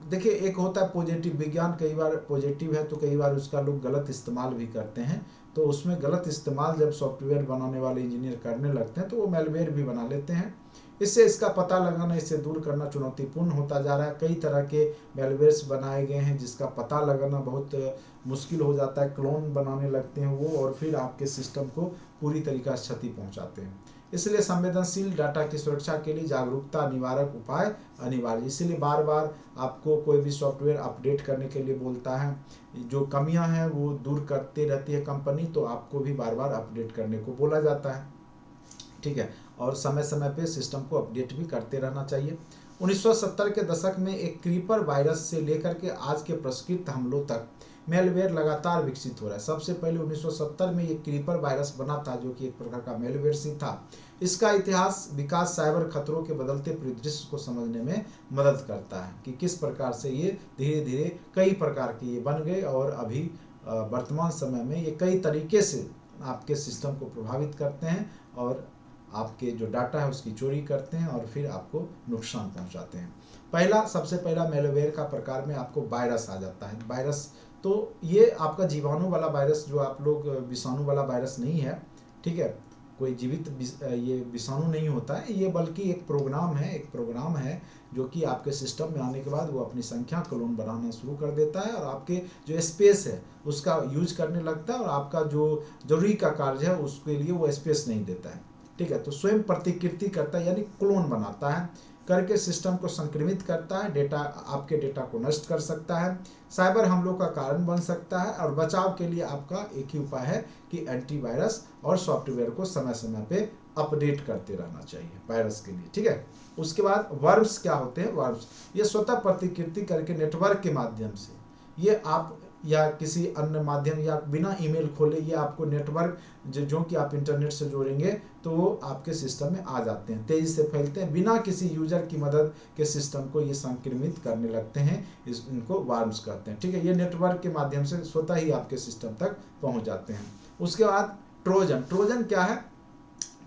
देखिए एक होता है पॉजिटिव, विज्ञान कई बार पॉजिटिव है तो कई बार उसका लोग गलत इस्तेमाल भी करते हैं। तो उसमें गलत इस्तेमाल जब सॉफ्टवेयर बनाने वाले इंजीनियर करने लगते हैं तो वो मेलवेयर भी बना लेते हैं। इससे इसका पता लगाना, इससे दूर करना चुनौतीपूर्ण होता जा रहा है। कई तरह के मेलवेयर्स बनाए गए हैं जिसका पता लगाना बहुत मुश्किल हो जाता है। क्लोन बनाने लगते हैं वो, और फिर आपके सिस्टम को पूरी तरीक़ा से क्षति पहुंचाते हैं। इसलिए संवेदनशील डाटा की सुरक्षा के लिए जागरूकता निवारक उपाय अनिवार्य। इसीलिए बार बार आपको कोई भी सॉफ्टवेयर अपडेट करने के लिए बोलता है। जो कमियां हैं वो दूर करते रहती है कंपनी, तो आपको भी बार बार अपडेट करने को बोला जाता है, ठीक है। और समय समय पे सिस्टम को अपडेट भी करते रहना चाहिए। 1970 के दशक में एक क्रीपर वायरस से लेकर के आज के प्रचलित हमलों तक मेलवेयर लगातार विकसित हो रहा है। सबसे पहले 1970 में ये क्रीपर वायरस बना था, जो कि एक प्रकार का मेलवेयर ही था। इसका इतिहास विकास साइबर खतरों के बदलते परिदृश्य को समझने में मदद करता है कि किस प्रकार से ये धीरे धीरे कई प्रकार के ये बन गए, और अभी वर्तमान समय में ये कई तरीके से आपके सिस्टम को प्रभावित करते हैं, और आपके जो डाटा है उसकी चोरी करते हैं, और फिर आपको नुकसान पहुंचाते हैं। सबसे पहला मेलवेयर का प्रकार में आपको वायरस आ जाता है। वायरस तो ये आपका जीवाणु वाला वायरस, जो आप लोग विषाणु वाला वायरस नहीं है, ठीक है। कोई जीवित ये विषाणु नहीं होता है ये, बल्कि एक प्रोग्राम है जो कि आपके सिस्टम में आने के बाद वो अपनी संख्या क्लोन बनाना शुरू कर देता है, और आपके जो स्पेस है उसका यूज करने लगता है, और आपका जो जरूरी का कार्य है उसके लिए वो स्पेस नहीं देता है, ठीक है। तो स्वयं प्रतिकृति करता है, यानी क्लोन बनाता है, करके सिस्टम को संक्रमित करता है, आपके डेटा को नष्ट कर सकता है, साइबर हमलों का कारण बन सकता है। और बचाव के लिए आपका एक ही उपाय है कि एंटीवायरस और सॉफ्टवेयर को समय समय पे अपडेट करते रहना चाहिए वायरस के लिए, ठीक है। उसके बाद वर्म्स क्या होते हैं? वर्म्स ये स्वतः प्रतिकृति करके नेटवर्क के माध्यम से, ये आप या किसी अन्य माध्यम या बिना ईमेल खोले, ये आपको नेटवर्क जो कि आप इंटरनेट से जोड़ेंगे तो वो आपके सिस्टम में आ जाते हैं, तेजी से फैलते हैं, बिना किसी यूजर की मदद के सिस्टम को ये संक्रमित करने लगते हैं। इनको वार्म्स कहते हैं, ठीक है। ये नेटवर्क के माध्यम से स्वतः ही आपके सिस्टम तक पहुंच जाते हैं। उसके बाद ट्रोजन क्या है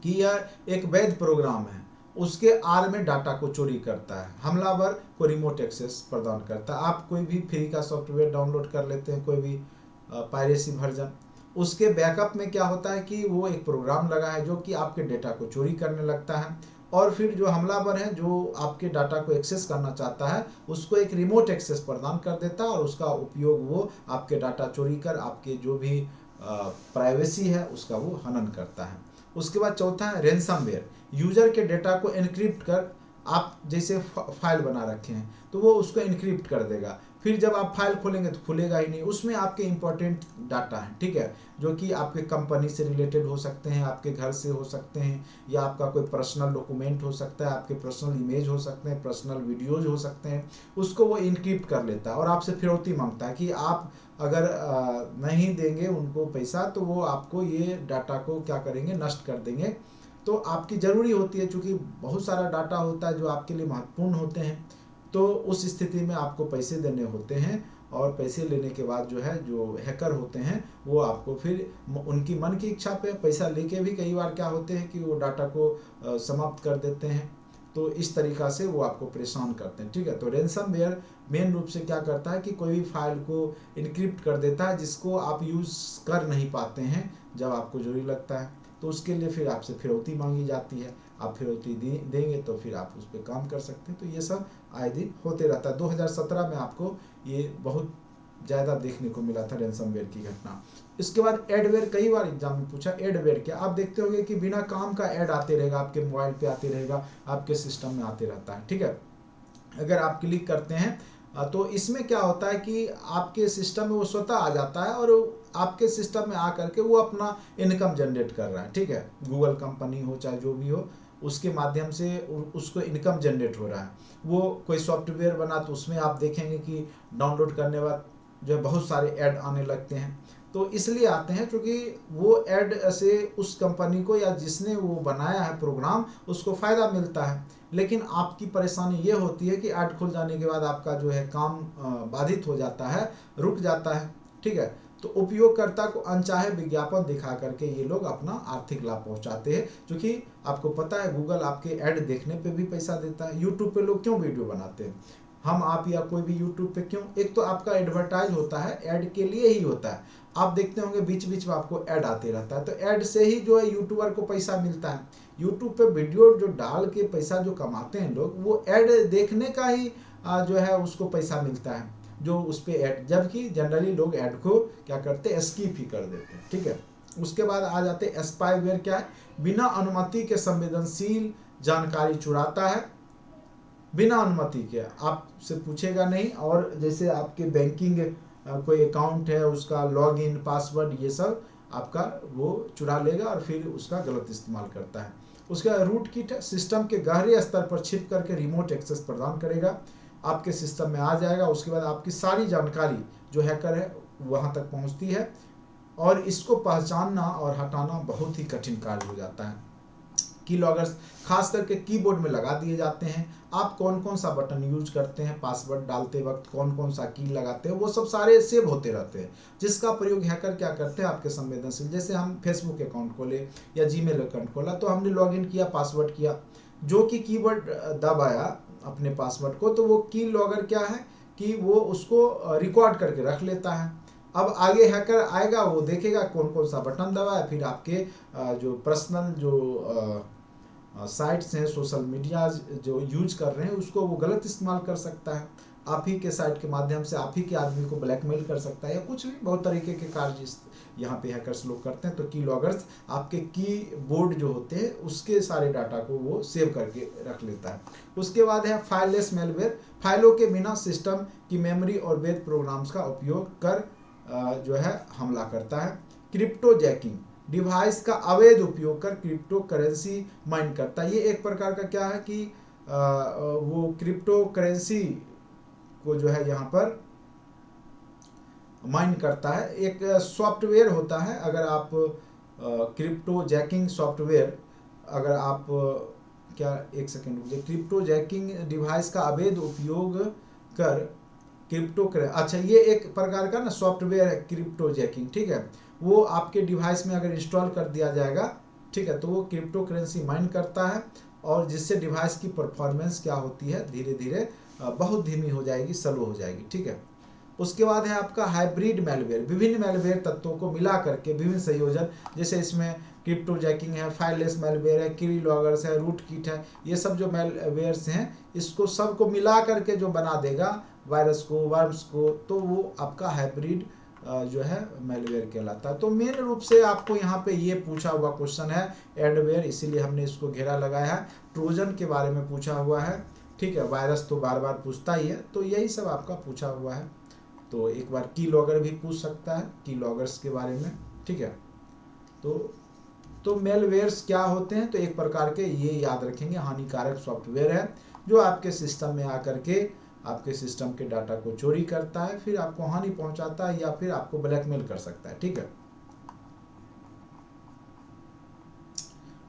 कि यह एक वैध प्रोग्राम है, उसके आर में डाटा को चोरी करता है, हमलावर को रिमोट एक्सेस प्रदान करता है। आप कोई भी फ्री का सॉफ्टवेयर डाउनलोड कर लेते हैं, कोई भी पायरेसी वर्जन, उसके बैकअप में क्या होता है कि वो एक प्रोग्राम लगा है जो कि आपके डेटा को चोरी करने लगता है, और फिर जो हमलावर है जो आपके डाटा को एक्सेस करना चाहता है उसको एक रिमोट एक्सेस प्रदान कर देता है, और उसका उपयोग वो आपके डाटा चोरी कर आपके जो भी प्राइवेसी है उसका वो हनन करता है। उसके बाद चौथा है रैनसमवेयर। यूजर के डेटा को एनक्रिप्ट कर, आप जैसे फाइल बना रखे हैं तो वो उसको एनक्रिप्ट कर देगा, फिर जब आप फाइल खोलेंगे तो खुलेगा ही नहीं। उसमें आपके इंपॉर्टेंट डाटा है, ठीक है, जो कि आपके कंपनी से रिलेटेड हो सकते हैं, आपके घर से हो सकते हैं, या आपका कोई पर्सनल डॉक्यूमेंट हो सकता है, आपके पर्सनल इमेज हो सकते हैं, पर्सनल वीडियोज हो सकते हैं, उसको वो इनक्रिप्ट कर लेता है और आपसे फिरौती मांगता है कि आप अगर नहीं देंगे उनको पैसा तो वो आपको ये डाटा को क्या करेंगे, नष्ट कर देंगे। तो आपकी ज़रूरी होती है, चूँकि बहुत सारा डाटा होता है जो आपके लिए महत्वपूर्ण होते हैं, तो उस स्थिति में आपको पैसे देने होते हैं, और पैसे लेने के बाद जो है जो हैकर होते हैं वो आपको फिर उनकी मन की इच्छा पे पैसा लेके भी कई बार क्या होते हैं कि वो डाटा को समाप्त कर देते हैं। तो इस तरीक़ा से वो आपको परेशान करते हैं, ठीक है। तो रैनसमवेयर मेन रूप से क्या करता है कि कोई भी फाइल को इनक्रिप्ट कर देता है जिसको आप यूज़ कर नहीं पाते हैं जब आपको जरूरी लगता है, तो उसके लिए फिर आपसे फिरौती मांगी जाती है। आप फिरौती देंगे तो फिर आप उस पर काम कर सकते हैं। तो ये सब आए दिन होते रहता है। 2017 में आपको ये बहुत ज़्यादा देखने को मिला था रैनसमवेयर की घटना। इसके बाद एडवेयर, कई बार एग्जाम में पूछा एडवेयर क्या, आप देखते होंगे कि बिना काम का ऐड आते रहेगा, आपके मोबाइल पे आते रहेगा, आपके सिस्टम में आते रहता है, ठीक है। अगर आप क्लिक करते हैं तो इसमें क्या होता है कि आपके सिस्टम में वो स्वतः आ जाता है, और आपके सिस्टम में आकर के वो अपना इनकम जनरेट कर रहा है, ठीक है। गूगल कंपनी हो चाहे जो भी हो, उसके माध्यम से उसको इनकम जनरेट हो रहा है। वो कोई सॉफ्टवेयर बना तो उसमें आप देखेंगे कि डाउनलोड करने के बाद जो है बहुत सारे ऐड आने लगते हैं। तो इसलिए आते हैं क्योंकि वो ऐड से उस कंपनी को या जिसने वो बनाया है प्रोग्राम उसको फ़ायदा मिलता है। लेकिन आपकी परेशानी ये होती है कि ऐड खुल जाने के बाद आपका जो है काम बाधित हो जाता है, रुक जाता है, ठीक है। तो उपयोगकर्ता को अनचाहे विज्ञापन दिखा करके ये लोग अपना आर्थिक लाभ पहुंचाते हैं, क्योंकि आपको पता है गूगल आपके ऐड देखने पे भी पैसा देता है। यूट्यूब पे लोग क्यों वीडियो बनाते हैं, हम आप या कोई भी यूट्यूब पे क्यों, एक तो आपका एडवर्टाइज होता है, ऐड के लिए ही होता है। आप देखते होंगे बीच बीच में आपको ऐड आते रहता है, तो ऐड से ही जो है यूट्यूबर को पैसा मिलता है। यूट्यूब पे वीडियो जो डाल के पैसा जो कमाते हैं लोग, वो ऐड देखने का ही जो है उसको पैसा मिलता है, जो उस पे ऐड, जबकि जनरली लोग ऐड को क्या करते हैं, स्किप ही कर देते हैं, ठीक है। उसके बाद आ जाते हैं स्पाईवेयर। क्या है, बिना अनुमति के संवेदनशील जानकारी चुराता है, बिना अनुमति के, आपसे पूछेगा नहीं। और जैसे आपके बैंकिंग कोई अकाउंट है, उसका लॉगिन पासवर्ड ये सब आपका वो चुरा लेगा और फिर उसका गलत इस्तेमाल करता है। उसका रूट किट है, सिस्टम के गहरे स्तर पर छिप करके रिमोट एक्सेस प्रदान करेगा, आपके सिस्टम में आ जाएगा। उसके बाद आपकी सारी जानकारी जो हैकर है वहाँ तक पहुँचती है, और इसको पहचानना और हटाना बहुत ही कठिन कार्य हो जाता है। की लॉगर्स खास करके कीबोर्ड में लगा दिए जाते हैं। आप कौन कौन सा बटन यूज करते हैं, पासवर्ड डालते वक्त कौन कौन सा की लगाते हैं, वो सब सारे सेव होते रहते हैं, जिसका प्रयोग हैकर क्या करते हैं, आपके संवेदनशील, जैसे हम फेसबुक अकाउंट खोले या जीमेल अकाउंट खोला, तो हमने लॉगिन किया, पासवर्ड किया, जो कि कीवर्ड दबाया अपने पासवर्ड को, तो वो की लॉगर क्या है कि वो उसको रिकॉर्ड करके रख लेता है। अब आगे हैकर आएगा, वो देखेगा कौन कौन सा बटन दबाया, फिर आपके जो पर्सनल जो साइट्स हैं, सोशल मीडिया जो यूज कर रहे हैं, उसको वो गलत इस्तेमाल कर सकता है। आप ही के साइट के माध्यम से आप ही के आदमी को ब्लैकमेल कर सकता है, या कुछ भी बहुत तरीके के कार्य यहाँ पे हैकर्स लोग करते हैं। तो की लॉगर्स आपके कीबोर्ड जो होते हैं उसके सारे डाटा को वो सेव करके रख लेता है। उसके बाद है फाइललेस मेलवेयर, फाइलों के बिना सिस्टम की मेमोरी और वेब प्रोग्राम्स का उपयोग कर जो है हमला करता है। क्रिप्टो जैकिंग, डिवाइस का अवैध उपयोग कर क्रिप्टो करेंसी माइन करता है। ये एक प्रकार का क्या है कि वो क्रिप्टो करेंसी को जो है यहाँ पर माइन करता है। एक सॉफ्टवेयर होता है, अगर आप क्रिप्टो जैकिंग सॉफ्टवेयर, अगर आप क्या, एक सेकेंड रुकिए, क्रिप्टो जैकिंग डिवाइस का अवैध उपयोग कर क्रिप्टो अच्छा, ये एक प्रकार का ना सॉफ्टवेयर है क्रिप्टो जैकिंग, ठीक है। वो आपके डिवाइस में अगर इंस्टॉल कर दिया जाएगा, ठीक है, तो वो क्रिप्टो करेंसी माइन करता है, और जिससे डिवाइस की परफॉर्मेंस क्या होती है, धीरे धीरे बहुत धीमी हो जाएगी, स्लो हो जाएगी, ठीक है। उसके बाद है आपका हाइब्रिड मेलवेयर, विभिन्न मेलवेयर तत्वों को मिला करके विभिन्न संयोजन, जैसे इसमें क्रिप्टो जैकिंग है, फाइललेस मेलवेयर है, की लॉगर्स है, रूट किट है, ये सब जो मेलवेयर्स हैं, इसको सबको मिला करके जो बना देगा वायरस को, वर्म्स को, तो वो आपका हाइब्रिड जो है मेलवेयर कहलाता है। तो मेन रूप से आपको यहाँ पे ये पूछा हुआ क्वेश्चन है एडवेयर, इसीलिए हमने इसको घेरा लगाया है। ट्रोजन के बारे में पूछा हुआ है, ठीक है, वायरस तो बार बार पूछता ही है, तो यही सब आपका पूछा हुआ है। तो एक बार की लॉगर भी पूछ सकता है, की लॉगर्स के बारे में, ठीक है। तो मेलवेयर्स क्या होते हैं, तो एक प्रकार के ये याद रखेंगे, हानिकारक सॉफ्टवेयर है जो आपके सिस्टम में आकर के आपके सिस्टम के डाटा को चोरी करता है, फिर आपको हानि पहुंचाता है या फिर आपको ब्लैकमेल कर सकता है, ठीक है।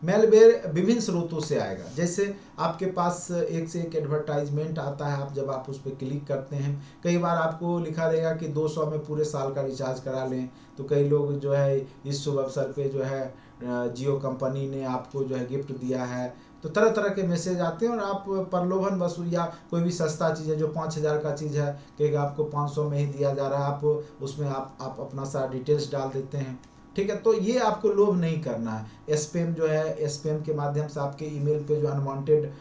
मेलवेयर विभिन्न स्रोतों से आएगा, जैसे आपके पास एक से एक एडवर्टाइजमेंट आता है, आप जब आप उस पर क्लिक करते हैं, कई बार आपको लिखा रहेगा कि 200 में पूरे साल का रिचार्ज करा लें, तो कई लोग जो है इस शुभ अवसर पे जो है जियो कंपनी ने आपको जो है गिफ्ट दिया है, तो तरह तरह के मैसेज आते हैं, और आप प्रलोभन वस्तु या कोई भी सस्ता चीज़ है जो 5000 का चीज़ है, कहेगा आपको 500 में ही दिया जा रहा है, आप उसमें आप अपना सारा डिटेल्स डाल देते हैं, ठीक है। तो ये आपको लोभ नहीं करना है। स्पैम जो है, स्पैम के माध्यम से आपके ईमेल पे जो अनवांटेड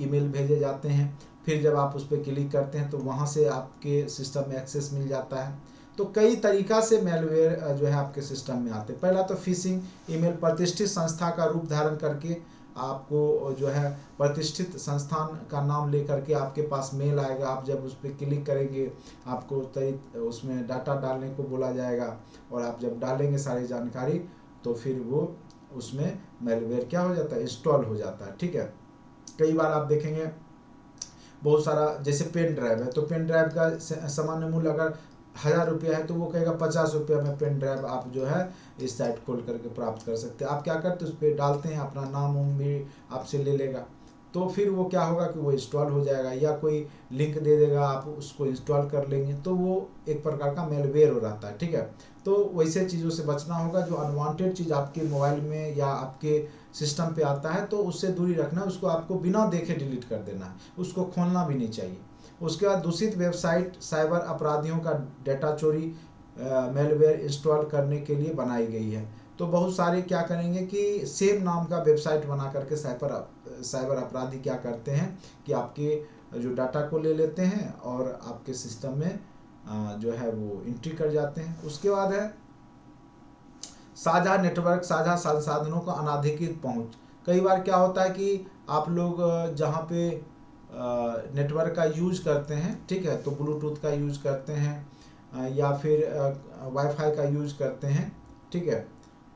ईमेल भेजे जाते हैं, फिर जब आप उस पर क्लिक करते हैं तो वहाँ से आपके सिस्टम में एक्सेस मिल जाता है। तो कई तरीका से मेलवेयर जो है आपके सिस्टम में आते हैं। पहला तो फिशिंग ईमेल, प्रतिष्ठित संस्था का रूप धारण करके आपको जो है प्रतिष्ठित संस्थान का नाम लेकर के आपके पास मेल आएगा। आप जब उस पर क्लिक करेंगे आपको उसमें डाटा डालने को बोला जाएगा, और आप जब डालेंगे सारी जानकारी तो फिर वो उसमें मैलवेयर क्या हो जाता है, इंस्टॉल हो जाता है। ठीक है, कई बार आप देखेंगे बहुत सारा, जैसे पेन ड्राइव है तो पेन ड्राइव का सामान्य मूल्य अगर 1000 रुपया है तो वो कहेगा 50 रुपया में पेन ड्राइव आप जो है इस साइट खोल करके प्राप्त कर सकते हैं। आप क्या करते हैं, उस पर डालते हैं, अपना नाम उम भी आपसे ले लेगा, तो फिर वो क्या होगा कि वो इंस्टॉल हो जाएगा, या कोई लिंक दे देगा आप उसको इंस्टॉल कर लेंगे, तो वो एक प्रकार का मेलवेयर हो रहता है। ठीक है, तो वैसे चीज़ों से बचना होगा। जो अनवांटेड चीज़ आपके मोबाइल में या आपके सिस्टम पे आता है तो उससे दूरी रखना है, उसको आपको बिना देखे डिलीट कर देना है, उसको खोलना भी नहीं चाहिए। उसके बाद दूषित वेबसाइट साइबर अपराधियों का डेटा चोरी मेलवेयर इंस्टॉल करने के लिए बनाई गई है। तो बहुत सारे क्या करेंगे कि सेम नाम का वेबसाइट बना करके साइबर अपराधी क्या करते हैं कि आपके जो डाटा को ले लेते हैं और आपके सिस्टम में जो है वो एंट्री कर जाते हैं। उसके बाद है साझा नेटवर्क, साझा संसाधनों का अनाधिकृत पहुंच। कई बार क्या होता है कि आप लोग जहाँ पे नेटवर्क का यूज करते हैं, ठीक है, तो ब्लूटूथ का यूज करते हैं या फिर वाईफाई का यूज करते हैं, ठीक है,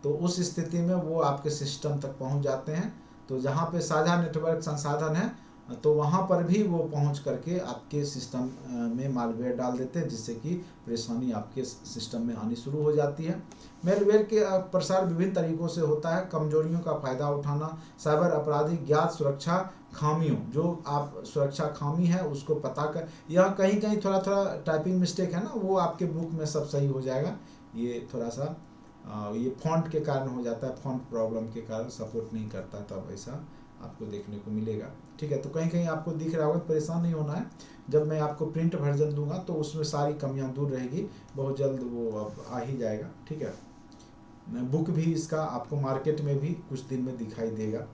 तो उस स्थिति में वो आपके सिस्टम तक पहुंच जाते हैं। तो जहाँ पे साझा नेटवर्क संसाधन है तो वहाँ पर भी वो पहुँच करके आपके सिस्टम में मालवेयर डाल देते हैं, जिससे कि परेशानी आपके सिस्टम में आनी शुरू हो जाती है। मेलवेयर के प्रसार विभिन्न तरीकों से होता है। कमजोरियों का फायदा उठाना, साइबर अपराधी ज्ञात सुरक्षा खामियों, जो आप सुरक्षा खामी है उसको पता कर, यह कहीं कहीं थोड़ा थोड़ा टाइपिंग मिस्टेक है ना, वो आपके बुक में सब सही हो जाएगा। ये थोड़ा सा ये फॉन्ट के कारण हो जाता है, फॉन्ट प्रॉब्लम के कारण सपोर्ट नहीं करता, तब ऐसा आपको देखने को मिलेगा। ठीक है, तो कहीं कहीं आपको दिख रहा होगा, परेशान नहीं होना है। जब मैं आपको प्रिंट वर्जन दूंगा तो उसमें सारी कमियां दूर रहेगी, बहुत जल्द वो अब आ ही जाएगा। ठीक है, बुक भी इसका आपको मार्केट में भी कुछ दिन में दिखाई देगा।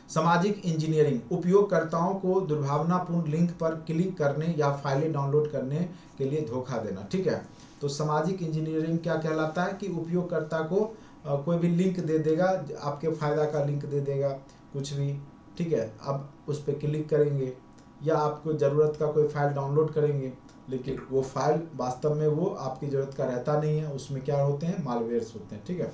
सामाजिक इंजीनियरिंग, उपयोगकर्ताओं को दुर्भावनापूर्ण लिंक पर क्लिक करने या फाइलें डाउनलोड करने के लिए धोखा देना। ठीक है, तो सामाजिक इंजीनियरिंग क्या कहलाता है कि उपयोगकर्ता को कोई भी लिंक दे देगा, आपके फायदा का लिंक दे देगा कुछ भी, ठीक है, अब उस पर क्लिक करेंगे या आपको ज़रूरत का कोई फाइल डाउनलोड करेंगे, लेकिन वो फाइल वास्तव में वो आपकी ज़रूरत का रहता नहीं है, उसमें क्या होते हैं, मालवेयर्स होते हैं। ठीक है,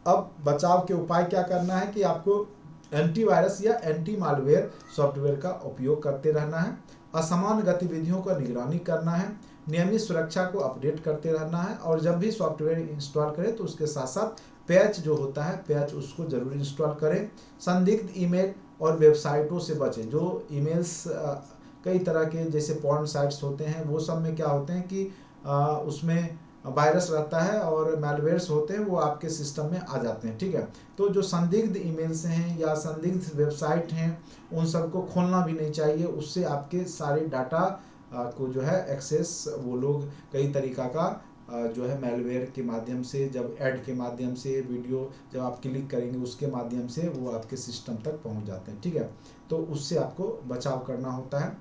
अब बचाव के उपाय क्या करना है कि आपको एंटीवायरस या एंटी मालवेयर सॉफ्टवेयर का उपयोग करते रहना है, असामान्य गतिविधियों का निगरानी करना है, नियमित सुरक्षा को अपडेट करते रहना है, और जब भी सॉफ्टवेयर इंस्टॉल करें तो उसके साथ साथ पैच जो होता है, पैच उसको जरूर इंस्टॉल करें। संदिग्ध ईमेल और वेबसाइटों से बचें। जो ईमेल्स कई तरह के जैसे पॉर्न साइट्स होते हैं, वो सब में क्या होते हैं कि उसमें वायरस रहता है और मैलवेयर्स होते हैं, वो आपके सिस्टम में आ जाते हैं। ठीक है, तो जो संदिग्ध ईमेल्स हैं या संदिग्ध वेबसाइट हैं उन सबको खोलना भी नहीं चाहिए, उससे आपके सारे डाटा को जो है एक्सेस वो लोग कई तरीका का जो है मेलवेयर के माध्यम से, जब ऐड के माध्यम से, वीडियो जब आप क्लिक करेंगे उसके माध्यम से वो आपके सिस्टम तक पहुंच जाते हैं। ठीक है, तो उससे आपको बचाव करना होता है।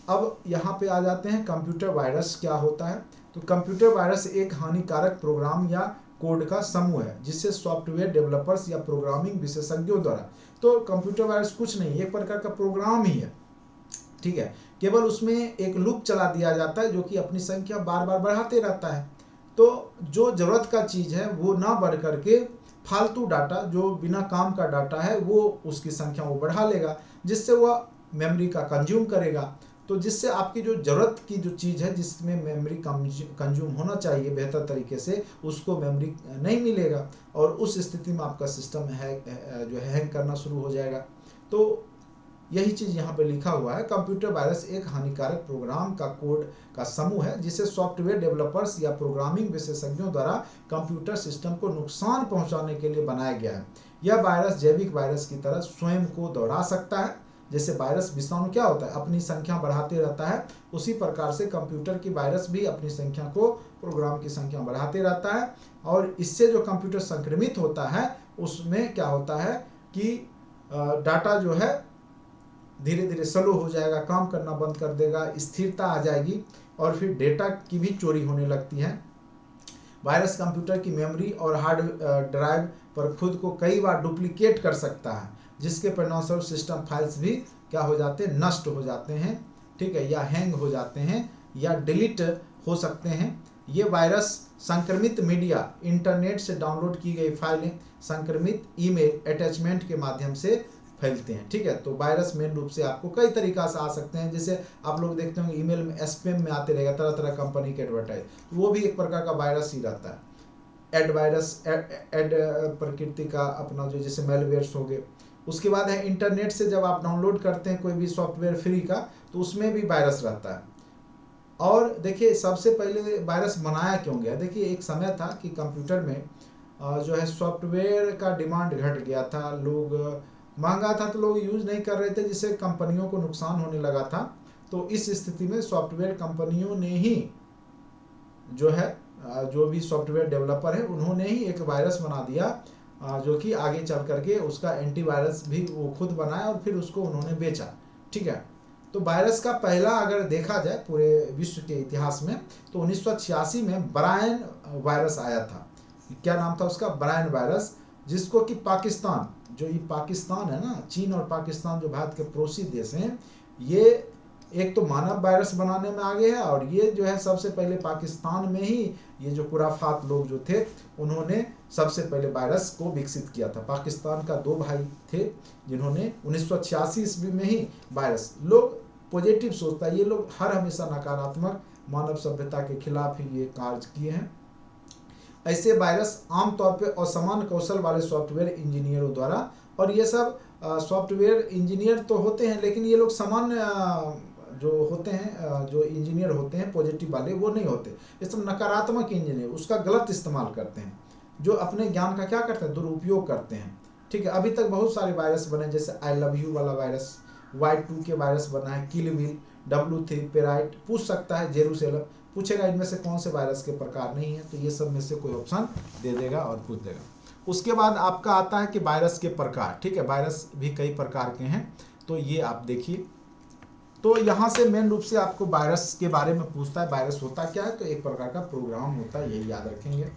अब यहाँ पे आ जाते हैं कंप्यूटर वायरस क्या होता है। तो कंप्यूटर वायरस एक हानिकारक प्रोग्राम या कोड का समूह है जिससे सॉफ्टवेयर डेवलपर्स या प्रोग्रामिंग विशेषज्ञों द्वारा, तो कंप्यूटर वायरस कुछ नहीं, एक प्रकार का प्रोग्राम ही है। ठीक है, केवल उसमें एक लूप चला दिया जाता है जो कि अपनी संख्या बार बार बढ़ाते रहता है। तो जो जरूरत का चीज़ है वो ना बढ़ करके फालतू डाटा, जो बिना काम का डाटा है, वो उसकी संख्या वो बढ़ा लेगा, जिससे वह मेमोरी का कंज्यूम करेगा। तो जिससे आपकी जो ज़रूरत की जो चीज़ है जिसमें मेमोरी कंज्यूम होना चाहिए बेहतर तरीके से, उसको मेमोरी नहीं मिलेगा, और उस स्थिति में आपका सिस्टम जो है हैंग करना शुरू हो जाएगा। तो यही चीज़ यहाँ पे लिखा हुआ है, कंप्यूटर वायरस एक हानिकारक प्रोग्राम का कोड का समूह है जिसे सॉफ्टवेयर डेवलपर्स या प्रोग्रामिंग विशेषज्ञों द्वारा कंप्यूटर सिस्टम को नुकसान पहुंचाने के लिए बनाया गया है। यह वायरस जैविक वायरस की तरह स्वयं को दोहरा सकता है। जैसे वायरस विषाणु क्या होता है, अपनी संख्या बढ़ाते रहता है, उसी प्रकार से कंप्यूटर की वायरस भी अपनी संख्या को, प्रोग्राम की संख्या बढ़ाते रहता है, और इससे जो कंप्यूटर संक्रमित होता है उसमें क्या होता है कि डाटा जो है धीरे धीरे स्लो हो जाएगा, काम करना बंद कर देगा, स्थिरता आ जाएगी, और फिर डेटा की भी चोरी होने लगती है। वायरस कंप्यूटर की मेमोरी और हार्ड ड्राइव पर खुद को कई बार डुप्लीकेट कर सकता है। जिसके परिणामस्वरूप सिस्टम फाइल्स भी क्या हो जाते हैं, नष्ट हो जाते हैं, ठीक है, या हैंग हो जाते हैं या डिलीट हो सकते हैं। ये वायरस संक्रमित मीडिया, इंटरनेट से डाउनलोड की गई फाइलें, संक्रमित ईमेल अटैचमेंट के माध्यम से फैलते हैं, ठीक है। तो वायरस मेन रूप से आपको कई तरीका से आ सकते हैं, जैसे आप लोग देखते होंगे ईमेल में स्पैम में आते रहेगा तरह तरह कंपनी के एडवर्टाइज, वो भी एक प्रकार का वायरस ही रहता है। एड वायरस, एड प्रकृति का अपना जो जैसे मेलवेयर्स हो गए। उसके बाद है इंटरनेट से जब आप डाउनलोड करते हैं कोई भी सॉफ्टवेयर फ्री का, तो उसमें भी वायरस रहता है। और देखिए सबसे पहले वायरस बनाया क्यों गया, देखिए एक समय था कि कंप्यूटर में जो है सॉफ्टवेयर का डिमांड घट गया था, लोग महंगा था तो लोग यूज नहीं कर रहे थे, जिससे कंपनियों को नुकसान होने लगा था। तो इस स्थिति में सॉफ्टवेयर कंपनियों ने ही जो है जो भी सॉफ्टवेयर डेवलपर है उन्होंने ही एक वायरस बना दिया जो कि आगे चल करके उसका एंटीवायरस भी वो खुद बनाया और फिर उसको उन्होंने बेचा, ठीक है। तो वायरस का पहला अगर देखा जाए पूरे विश्व के इतिहास में, तो 1986 में ब्रायन वायरस आया था। क्या नाम था उसका, ब्रायन वायरस, जिसको कि पाकिस्तान, जो ये पाकिस्तान है ना, चीन और पाकिस्तान जो भारत के पड़ोसी देश हैं, ये एक तो मानव वायरस बनाने में आगे है, और ये जो है सबसे पहले पाकिस्तान में ही ये जो खुराफात लोग जो थे उन्होंने सबसे पहले वायरस को विकसित किया था। पाकिस्तान का 2 भाई थे जिन्होंने 1986 ईस्वी में ही वायरस, लोग पॉजिटिव सोचता है, ये लोग हर हमेशा नकारात्मक मानव सभ्यता के खिलाफ ही ये कार्य किए हैं। ऐसे वायरस आमतौर पे असामान्य कौशल वाले सॉफ्टवेयर इंजीनियरों द्वारा, और ये सब सॉफ्टवेयर इंजीनियर तो होते हैं लेकिन ये लोग सामान्य जो होते हैं जो इंजीनियर होते हैं पॉजिटिव वाले, वो नहीं होते, ये सब नकारात्मक इंजीनियर उसका गलत इस्तेमाल करते हैं, जो अपने ज्ञान का क्या करते हैं, दुरुपयोग करते हैं, ठीक है। अभी तक बहुत सारे वायरस बने, जैसे आई लव यू वाला वायरस, Y2 के वायरस बना है, किल विल, W3 पेराइट, पूछ सकता है जेरूसलम, पूछेगा इनमें से कौन से वायरस के प्रकार नहीं है, तो ये सब में से कोई ऑप्शन दे देगा और पूछ देगा। उसके बाद आपका आता है कि वायरस के प्रकार, ठीक है, वायरस भी कई प्रकार के हैं, तो ये आप देखिए। तो यहाँ से मेन रूप से आपको वायरस के बारे में पूछता है, वायरस होता क्या है, तो एक प्रकार का प्रोग्राम होता है, यही याद रखेंगे।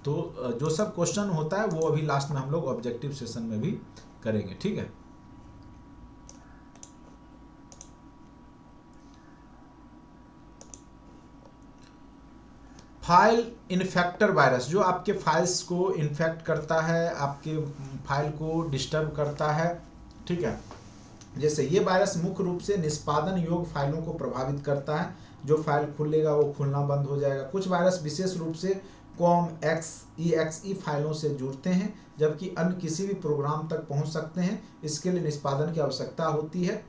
तो जो सब क्वेश्चन होता है वो अभी लास्ट में हम लोग ऑब्जेक्टिव सेशन में भी करेंगे, ठीक है। फाइल इन्फेक्टर वायरस, जो आपके फाइल्स को इन्फेक्ट करता है, आपके फाइल को डिस्टर्ब करता है, ठीक है। जैसे ये वायरस मुख्य रूप से निष्पादन योग्य फाइलों को प्रभावित करता है, जो फाइल खुलेगा वो खुलना बंद हो जाएगा। कुछ वायरस विशेष रूप से COM/EXE फाइलों से जुड़ते हैं, जबकि अन्य किसी भी प्रोग्राम तक पहुंच सकते हैं। इसके लिए निष्पादन की आवश्यकता होती है,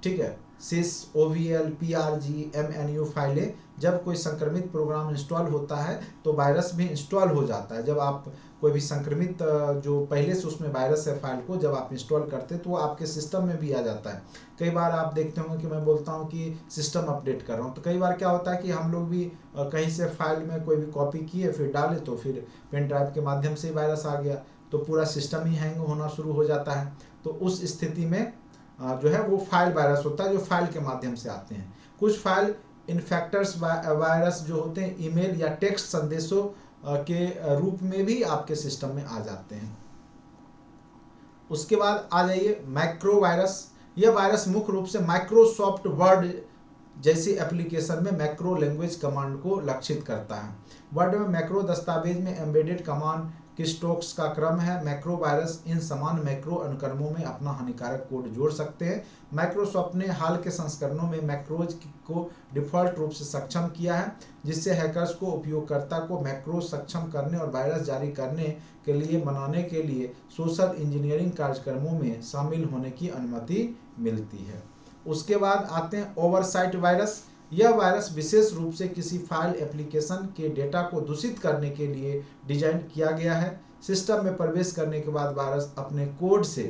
ठीक है। sys, OVL, PRG, MNU फाइलें, जब कोई संक्रमित प्रोग्राम इंस्टॉल होता है तो वायरस भी इंस्टॉल हो जाता है। जब आप कोई भी संक्रमित जो पहले से उसमें वायरस है फाइल को जब आप इंस्टॉल करते हैं तो वो आपके सिस्टम में भी आ जाता है। कई बार आप देखते होंगे कि मैं बोलता हूँ कि सिस्टम अपडेट कर रहा हूँ, तो कई बार क्या होता है कि हम लोग भी कहीं से फाइल में कोई भी कॉपी किए फिर डाले तो फिर पेन ड्राइव के माध्यम से वायरस आ गया, तो पूरा सिस्टम ही हैंग होना शुरू हो जाता है। तो उस स्थिति में जो है वो फाइल वायरस होता है, जो फाइल के माध्यम से आते हैं। कुछ फाइल इन्फेक्टर्स वायरस जो होते हैं ईमेल या टेक्स्ट संदेशों के रूप में भी आपके सिस्टम में आ जाते हैं। उसके बाद आ जाइए मैक्रो वायरस। यह वायरस मुख्य रूप से माइक्रोसॉफ्ट वर्ड जैसी एप्लीकेशन में मैक्रो लैंग्वेज कमांड को लक्षित करता है। वर्ड में मैक्रो दस्तावेज में एम्बेडेड कमांड की स्ट्रोक्स का क्रम है। मैक्रो वायरस इन समान मैक्रो अनुक्रमों में अपना हानिकारक कोड जोड़ सकते हैं। माइक्रोसॉफ्ट ने हाल के संस्करणों में मैक्रोज को डिफॉल्ट रूप से सक्षम किया है, जिससे हैकर्स को उपयोगकर्ता को मैक्रो सक्षम करने और वायरस जारी करने के लिए बनाने के लिए सोशल इंजीनियरिंग कार्यक्रमों में शामिल होने की अनुमति मिलती है। उसके बाद आते हैं ओवरसाइट वायरस। यह वायरस विशेष रूप से किसी फाइल एप्लीकेशन के डेटा को दूषित करने के लिए डिजाइन किया गया है। सिस्टम में प्रवेश करने के बाद वायरस अपने कोड से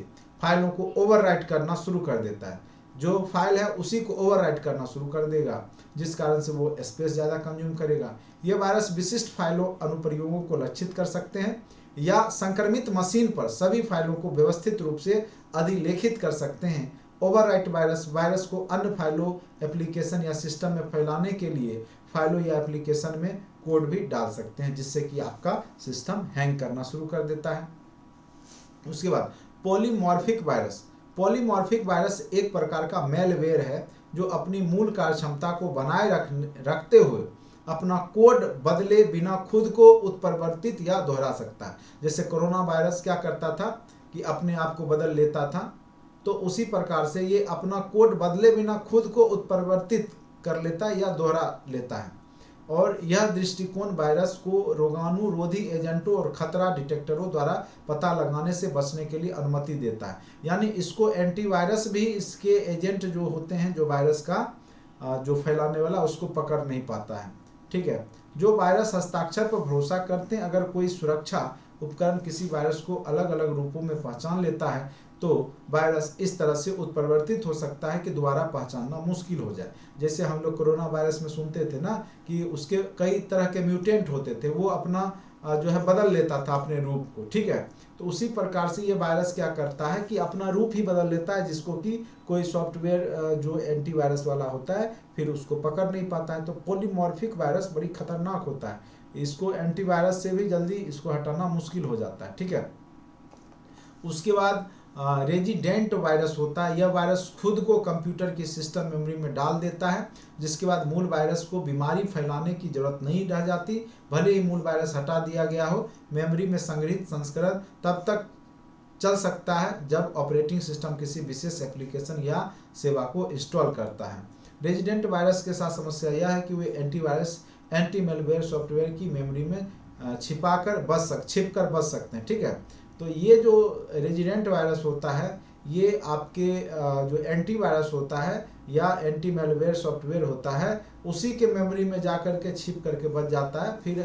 फाइलों को ओवरराइट करना शुरू कर देता है। जो फाइल है उसी को ओवरराइट करना शुरू कर देगा, जिस कारण से वो स्पेस ज़्यादा कंज्यूम करेगा। यह वायरस विशिष्ट फाइलों अनुप्रयोगों को लक्षित कर सकते हैं या संक्रमित मशीन पर सभी फाइलों को व्यवस्थित रूप से अधिलेखित कर सकते हैं ओवरराइट वायरस, वायरस को अन्य फाइलों, एप्लीकेशन या सिस्टम में फैलाने के लिए फाइलों या एप्लीकेशन में कोड भी डाल सकते हैं, जिससे कि आपका सिस्टम हैंग करना शुरू कर देता है। उसके बाद पॉलीमॉर्फिक वायरस। पॉलीमॉर्फिक वायरस एक प्रकार का मेलवेयर है जो अपनी मूल कार्यक्षमता को बनाए रखते हुए अपना कोड बदले बिना खुद को उत्परिवर्तित या दोहरा सकता है। जैसे कोरोना वायरस क्या करता था कि अपने आप को बदल लेता था, तो उसी प्रकार से ये अपना कोड बदले बिना खुद को उत्परिवर्तित कर लेता है या दोहरा लेता है। और यह दृष्टिकोण वायरस को रोगाणुरोधी एजेंटों और खतरा डिटेक्टरों द्वारा पता लगाने से बचने के लिए अनुमति देता है। यानी इसको एंटीवायरस भी इसके एजेंट जो होते हैं, जो वायरस का जो फैलाने वाला, उसको पकड़ नहीं पाता है। ठीक है, जो वायरस हस्ताक्षर पर भरोसा करते हैं, अगर कोई सुरक्षा उपकरण किसी वायरस को अलग अलग रूपों में पहचान लेता है तो वायरस इस तरह से उत्परिवर्तित हो सकता है कि दोबारा पहचानना मुश्किल हो जाए। जैसे हम लोग कोरोना वायरस में सुनते थे ना कि उसके कई तरह के म्यूटेंट होते थे, वो अपना जो है बदल लेता था अपने रूप को। ठीक है, तो उसी प्रकार से ये वायरस क्या करता है कि अपना रूप ही बदल लेता है, जिसको कि कोई सॉफ्टवेयर जो एंटीवायरस वाला होता है फिर उसको पकड़ नहीं पाता है। तो पॉलीमॉर्फिक वायरस बड़ी खतरनाक होता है, इसको एंटीवायरस से भी जल्दी इसको हटाना मुश्किल हो जाता है। ठीक है, उसके बाद रेजिडेंट वायरस होता है। यह वायरस खुद को कंप्यूटर की सिस्टम मेमोरी में डाल देता है, जिसके बाद मूल वायरस को बीमारी फैलाने की जरूरत नहीं रह जाती। भले ही मूल वायरस हटा दिया गया हो, मेमोरी में संग्रहित संस्करण तब तक चल सकता है जब ऑपरेटिंग सिस्टम किसी विशेष एप्लीकेशन या सेवा को इंस्टॉल करता है। रेजिडेंट वायरस के साथ समस्या यह है कि वे एंटीवायरस, एंटी मेलवेयर सॉफ्टवेयर की मेमोरी में छिप कर बच सकते हैं। ठीक है, तो ये जो रेजिडेंट वायरस होता है, ये आपके जो एंटीवायरस होता है या एंटी मेलवेयर सॉफ्टवेयर होता है, उसी के मेमोरी में जा कर के छिप करके बच जाता है। फिर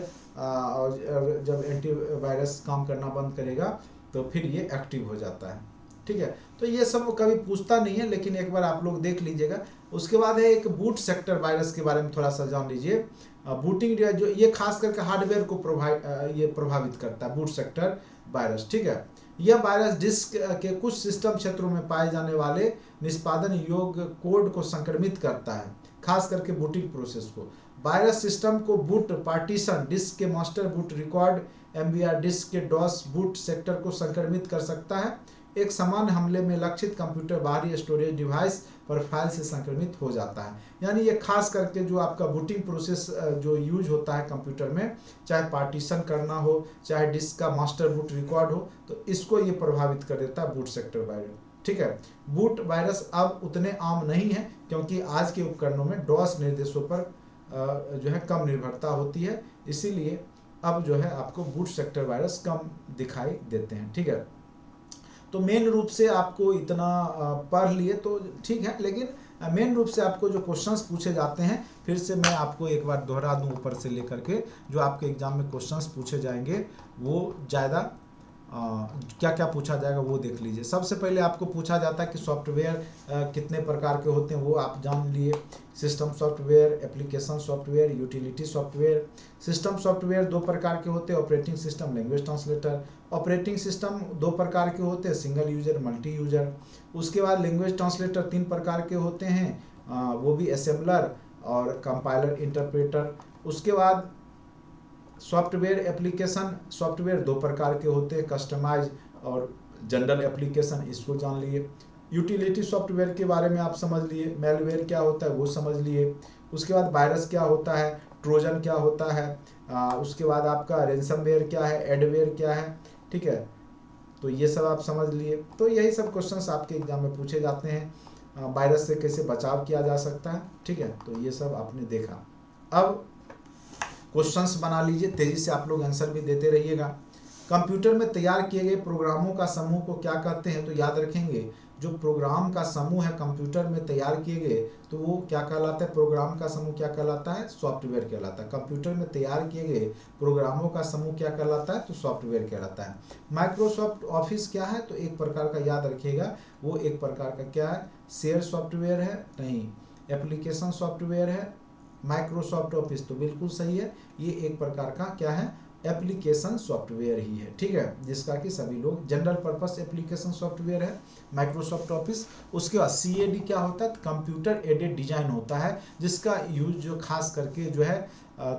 जब एंटीवायरस काम करना बंद करेगा तो फिर ये एक्टिव हो जाता है। ठीक है, तो ये सब कभी पूछता नहीं है, लेकिन एक बार आप लोग देख लीजिएगा। उसके बाद है एक बूट सेक्टर वायरस के बारे में थोड़ा सा जान लीजिए। बूटिंग जो ये खास करके हार्डवेयर को प्रभावित करता है, बूट सेक्टर वायरस। ठीक है, यह वायरस डिस्क के कुछ सिस्टम क्षेत्रों में पाए जाने वाले निष्पादन योग्य कोड को संक्रमित करता है, खास करके बूटिंग प्रोसेस को। वायरस सिस्टम को बूट पार्टीशन, डिस्क के master boot record, MBR disk के डॉस बूट सेक्टर को संक्रमित कर सकता है। एक समान हमले में लक्षित कंप्यूटर बाहरी स्टोरेज डिवाइस पर फाइल से संक्रमित हो जाता है। यानी ये खास करके जो आपका बूटिंग प्रोसेस जो यूज होता है कंप्यूटर में, चाहे पार्टीशन करना हो, चाहे डिस्क का मास्टर बूट रिकॉर्ड हो, तो इसको ये प्रभावित कर देता है बूट सेक्टर वायरस। ठीक है, बूट वायरस अब उतने आम नहीं है क्योंकि आज के उपकरणों में डॉस निर्देशों पर जो है कम निर्भरता होती है, इसीलिए अब जो है आपको बूट सेक्टर वायरस कम दिखाई देते हैं। ठीक है, तो मेन रूप से आपको इतना पढ़ लिए तो ठीक है, लेकिन मेन रूप से आपको जो क्वेश्चंस पूछे जाते हैं, फिर से मैं आपको एक बार दोहरा दूं ऊपर से लेकर के, जो आपके एग्जाम में क्वेश्चंस पूछे जाएंगे वो ज़्यादा क्या क्या पूछा जाएगा वो देख लीजिए। सबसे पहले आपको पूछा जाता है कि सॉफ्टवेयर कितने प्रकार के होते हैं, वो आप जान लिए। System software, application software, utility software. System software दो प्रकार के होते हैं, operating system, language translator. Operating system दो प्रकार के होते हैं, सिंगल यूजर, मल्टी यूजर। उसके बाद लैंग्वेज ट्रांसलेटर तीन प्रकार के होते हैं, वो भी असेंबलर और कंपाइलर, इंटरप्रेटर। उसके बाद सॉफ्टवेयर एप्लीकेशन सॉफ्टवेयर दो प्रकार के होते हैं, कस्टमाइज और जनरल एप्लीकेशन, इसको जान लिए। यूटिलिटी सॉफ्टवेयर के बारे में आप समझ लिए, मेलवेयर क्या होता है वो समझ लिए। उसके बाद वायरस क्या होता है, ट्रोजन क्या होता है, उसके बाद आपका रैंसमवेयर क्या है, एडवेयर क्या है। ठीक है, तो ये सब आप समझ लिए। तो यही सब क्वेश्चंस आपके एग्जाम में पूछे जाते हैं, वायरस से कैसे बचाव किया जा सकता है। ठीक है, तो ये सब आपने देखा। अब क्वेश्चंस बना लीजिए, तेजी से आप लोग आंसर भी देते रहिएगा। कंप्यूटर में तैयार किए गए प्रोग्रामों का समूह को क्या कहते हैं, तो याद रखेंगे जो प्रोग्राम का समूह है कंप्यूटर में तैयार किए गए तो वो क्या कहलाता है, प्रोग्राम का समूह क्या कहलाता है, सॉफ्टवेयर कहलाता है। कंप्यूटर में तैयार किए गए प्रोग्रामों का समूह क्या कहलाता है, तो सॉफ्टवेयर कहलाता है। माइक्रोसॉफ्ट ऑफिस क्या है, तो एक प्रकार का याद रखिएगा, वो एक प्रकार का क्या है, शेयर सॉफ्टवेयर है, नहीं एप्लीकेशन सॉफ्टवेयर है। माइक्रोसॉफ्ट ऑफिस तो बिल्कुल सही है, ये एक प्रकार का क्या है, एप्लीकेशन सॉफ्टवेयर ही है, ठीक है, जिसका कि सभी लोग जनरल पर्पस एप्लीकेशन सॉफ्टवेयर है माइक्रोसॉफ्ट ऑफिस। उसके बाद CAD क्या होता है, कंप्यूटर एडेड डिजाइन होता है, जिसका यूज जो खास करके जो है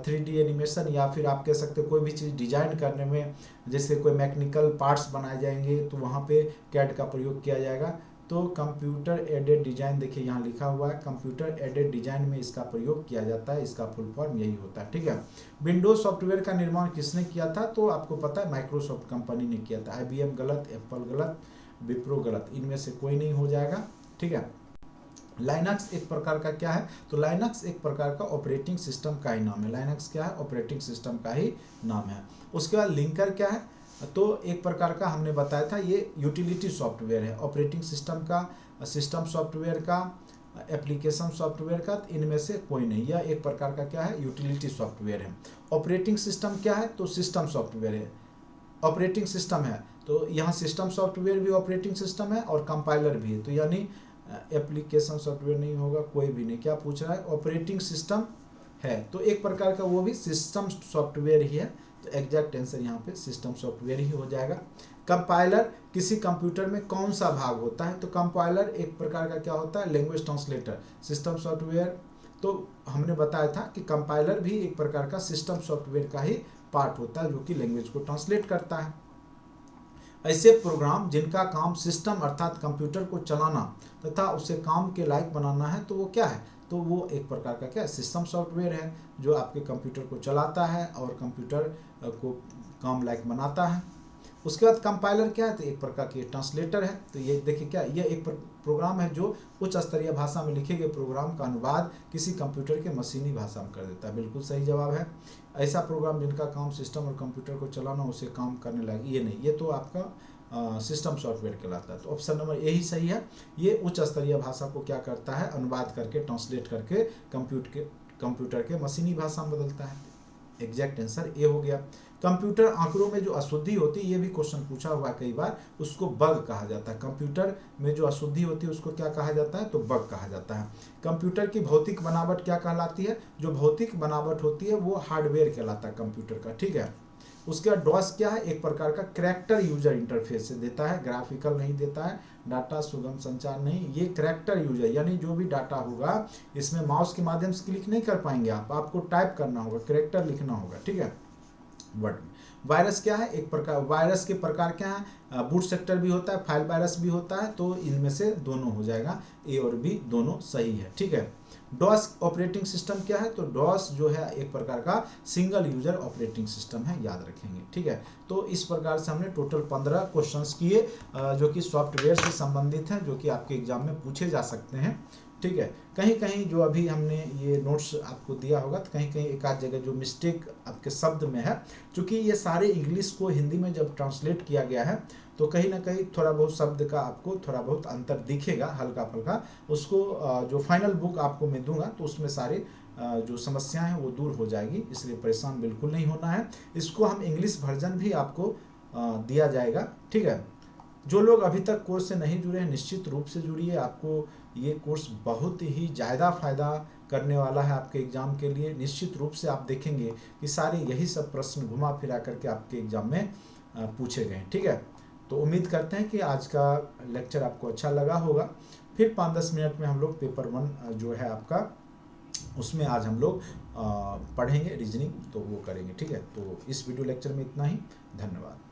3D एनिमेशन या फिर आप कह सकते हो कोई भी चीज़ डिजाइन करने में, जैसे कोई मैकेनिकल पार्ट्स बनाए जाएंगे तो वहाँ पे CAD का प्रयोग किया जाएगा। तो कंप्यूटर एडेड डिजाइन देखिए यहाँ लिखा हुआ है, कंप्यूटर एडेड डिजाइन में इसका प्रयोग किया जाता है, इसका फुल फॉर्म यही होता है, ठीक है। विंडोज सॉफ्टवेयर का निर्माण किसने किया था, तो आपको पता है माइक्रोसॉफ्ट कंपनी ने किया था। IBM गलत, एप्पल गलत, विप्रो गलत, इनमें से कोई नहीं हो जाएगा, ठीक है। लाइनक्स एक प्रकार का क्या है, तो लाइनक्स एक प्रकार का ऑपरेटिंग सिस्टम का ही नाम है। लाइनक्स क्या है, ऑपरेटिंग सिस्टम का ही नाम है। उसके बाद लिंकर क्या है, तो एक प्रकार का हमने बताया था ये यूटिलिटी सॉफ्टवेयर है, ऑपरेटिंग सिस्टम का, सिस्टम सॉफ्टवेयर का, एप्लीकेशन सॉफ्टवेयर का, इनमें से कोई नहीं, यह एक प्रकार का क्या है, यूटिलिटी सॉफ्टवेयर है। ऑपरेटिंग सिस्टम क्या है, तो सिस्टम सॉफ्टवेयर है, ऑपरेटिंग सिस्टम है, तो यहाँ सिस्टम सॉफ्टवेयर भी ऑपरेटिंग सिस्टम है और कंपाइलर भी है, तो यानी एप्लीकेशन सॉफ्टवेयर नहीं होगा, कोई भी नहीं। क्या पूछ रहा है, ऑपरेटिंग सिस्टम है, तो एक प्रकार का वो भी सिस्टम सॉफ्टवेयर ही है, तो एग्जैक्ट आंसर यहाँ पे सिस्टम सॉफ्टवेयर ही हो जाएगा। कंपाइलर किसी कंप्यूटर में कौन सा भाग होता है, तो कंपाइलर एक प्रकार का क्या होता है, लैंग्वेज ट्रांसलेटर। सिस्टम सॉफ्टवेयर तो हमने बताया था कि कंपाइलर भी एक प्रकार का सिस्टम सॉफ्टवेयर का ही पार्ट होता है, जो कि लैंग्वेज को ट्रांसलेट करता है। ऐसे प्रोग्राम जिनका काम सिस्टम अर्थात कंप्यूटर को चलाना तथा उसे काम के लायक बनाना है, तो वो क्या है, तो वो एक प्रकार का क्या है, सिस्टम सॉफ्टवेयर है, जो आपके कंप्यूटर को चलाता है और कंप्यूटर को काम लायक बनाता है। उसके बाद कंपाइलर क्या है, तो एक प्रकार की ट्रांसलेटर है। तो ये देखिए क्या, ये एक प्रोग्राम है जो उच्च स्तरीय भाषा में लिखे गए प्रोग्राम का अनुवाद किसी कंप्यूटर के मशीनी भाषा में कर देता है। बिल्कुल सही जवाब है। ऐसा प्रोग्राम जिनका काम सिस्टम और कंप्यूटर को चलाना, उसे काम करने लायक, ये नहीं, ये तो आपका सिस्टम सॉफ्टवेयर कहलाता है। तो ऑप्शन नंबर यही सही है। ये उच्च स्तरीय भाषा को क्या करता है, अनुवाद करके, ट्रांसलेट करके कंप्यूटर के मशीनी भाषा में बदलता है। एग्जैक्ट आंसर ए हो गया। कंप्यूटर आंकड़ों में जो अशुद्धि होती है, ये भी क्वेश्चन पूछा हुआ है कई बार, उसको बग कहा जाता है। कंप्यूटर में जो अशुद्धि होती है उसको क्या कहा जाता है, तो बग कहा जाता है। कंप्यूटर की भौतिक बनावट क्या कहलाती है, जो भौतिक बनावट होती है वो हार्डवेयर कहलाता है कंप्यूटर का, ठीक है। उसके बाद डॉस क्या है, एक प्रकार का करैक्टर यूजर इंटरफेस से देता है, ग्राफिकल नहीं देता है, डाटा सुगम संचार नहीं, ये करैक्टर यूजर, यानी जो भी डाटा होगा इसमें माउस के माध्यम से क्लिक नहीं कर पाएंगे आप, आपको टाइप करना होगा, करैक्टर लिखना होगा, ठीक है, वर्ड में। वायरस क्या है, एक प्रकार, वायरस के प्रकार क्या है, बूट सेक्टर भी होता है, फाइल वायरस भी होता है, तो इनमें से दोनों हो जाएगा, ए और बी दोनों सही है, ठीक है। डॉस ऑपरेटिंग सिस्टम क्या है, तो डॉस जो है एक प्रकार का सिंगल यूजर ऑपरेटिंग सिस्टम है, याद रखेंगे, ठीक है। तो इस प्रकार से हमने टोटल 15 क्वेश्चंस किए जो कि सॉफ्टवेयर से संबंधित हैं, जो कि आपके एग्जाम में पूछे जा सकते हैं, ठीक है। कहीं कहीं जो अभी हमने ये नोट्स आपको दिया होगा, तो कहीं कहीं एक आध जगह जो मिस्टेक आपके शब्द में है, क्योंकि ये सारे इंग्लिश को हिंदी में जब ट्रांसलेट किया गया है, तो कहीं ना कहीं थोड़ा बहुत शब्द का आपको थोड़ा बहुत अंतर दिखेगा, हल्का फुल्का। उसको जो फाइनल बुक आपको मैं दूंगा, तो उसमें सारे जो समस्याएं हैं वो दूर हो जाएगी, इसलिए परेशान बिल्कुल नहीं होना है। इसको हम इंग्लिश वर्जन भी आपको दिया जाएगा, ठीक है। जो लोग अभी तक कोर्स से नहीं जुड़े हैं, निश्चित रूप से जुड़िए, आपको ये कोर्स बहुत ही ज़्यादा फायदा करने वाला है आपके एग्जाम के लिए। निश्चित रूप से आप देखेंगे कि सारे यही सब प्रश्न घुमा फिरा करके आपके एग्जाम में पूछे गए, ठीक है। तो उम्मीद करते हैं कि आज का लेक्चर आपको अच्छा लगा होगा। फिर 5-10 मिनट में हम लोग पेपर 1 जो है आपका, उसमें आज हम लोग पढ़ेंगे रीजनिंग, तो वो करेंगे, ठीक है। तो इस वीडियो लेक्चर में इतना ही, धन्यवाद।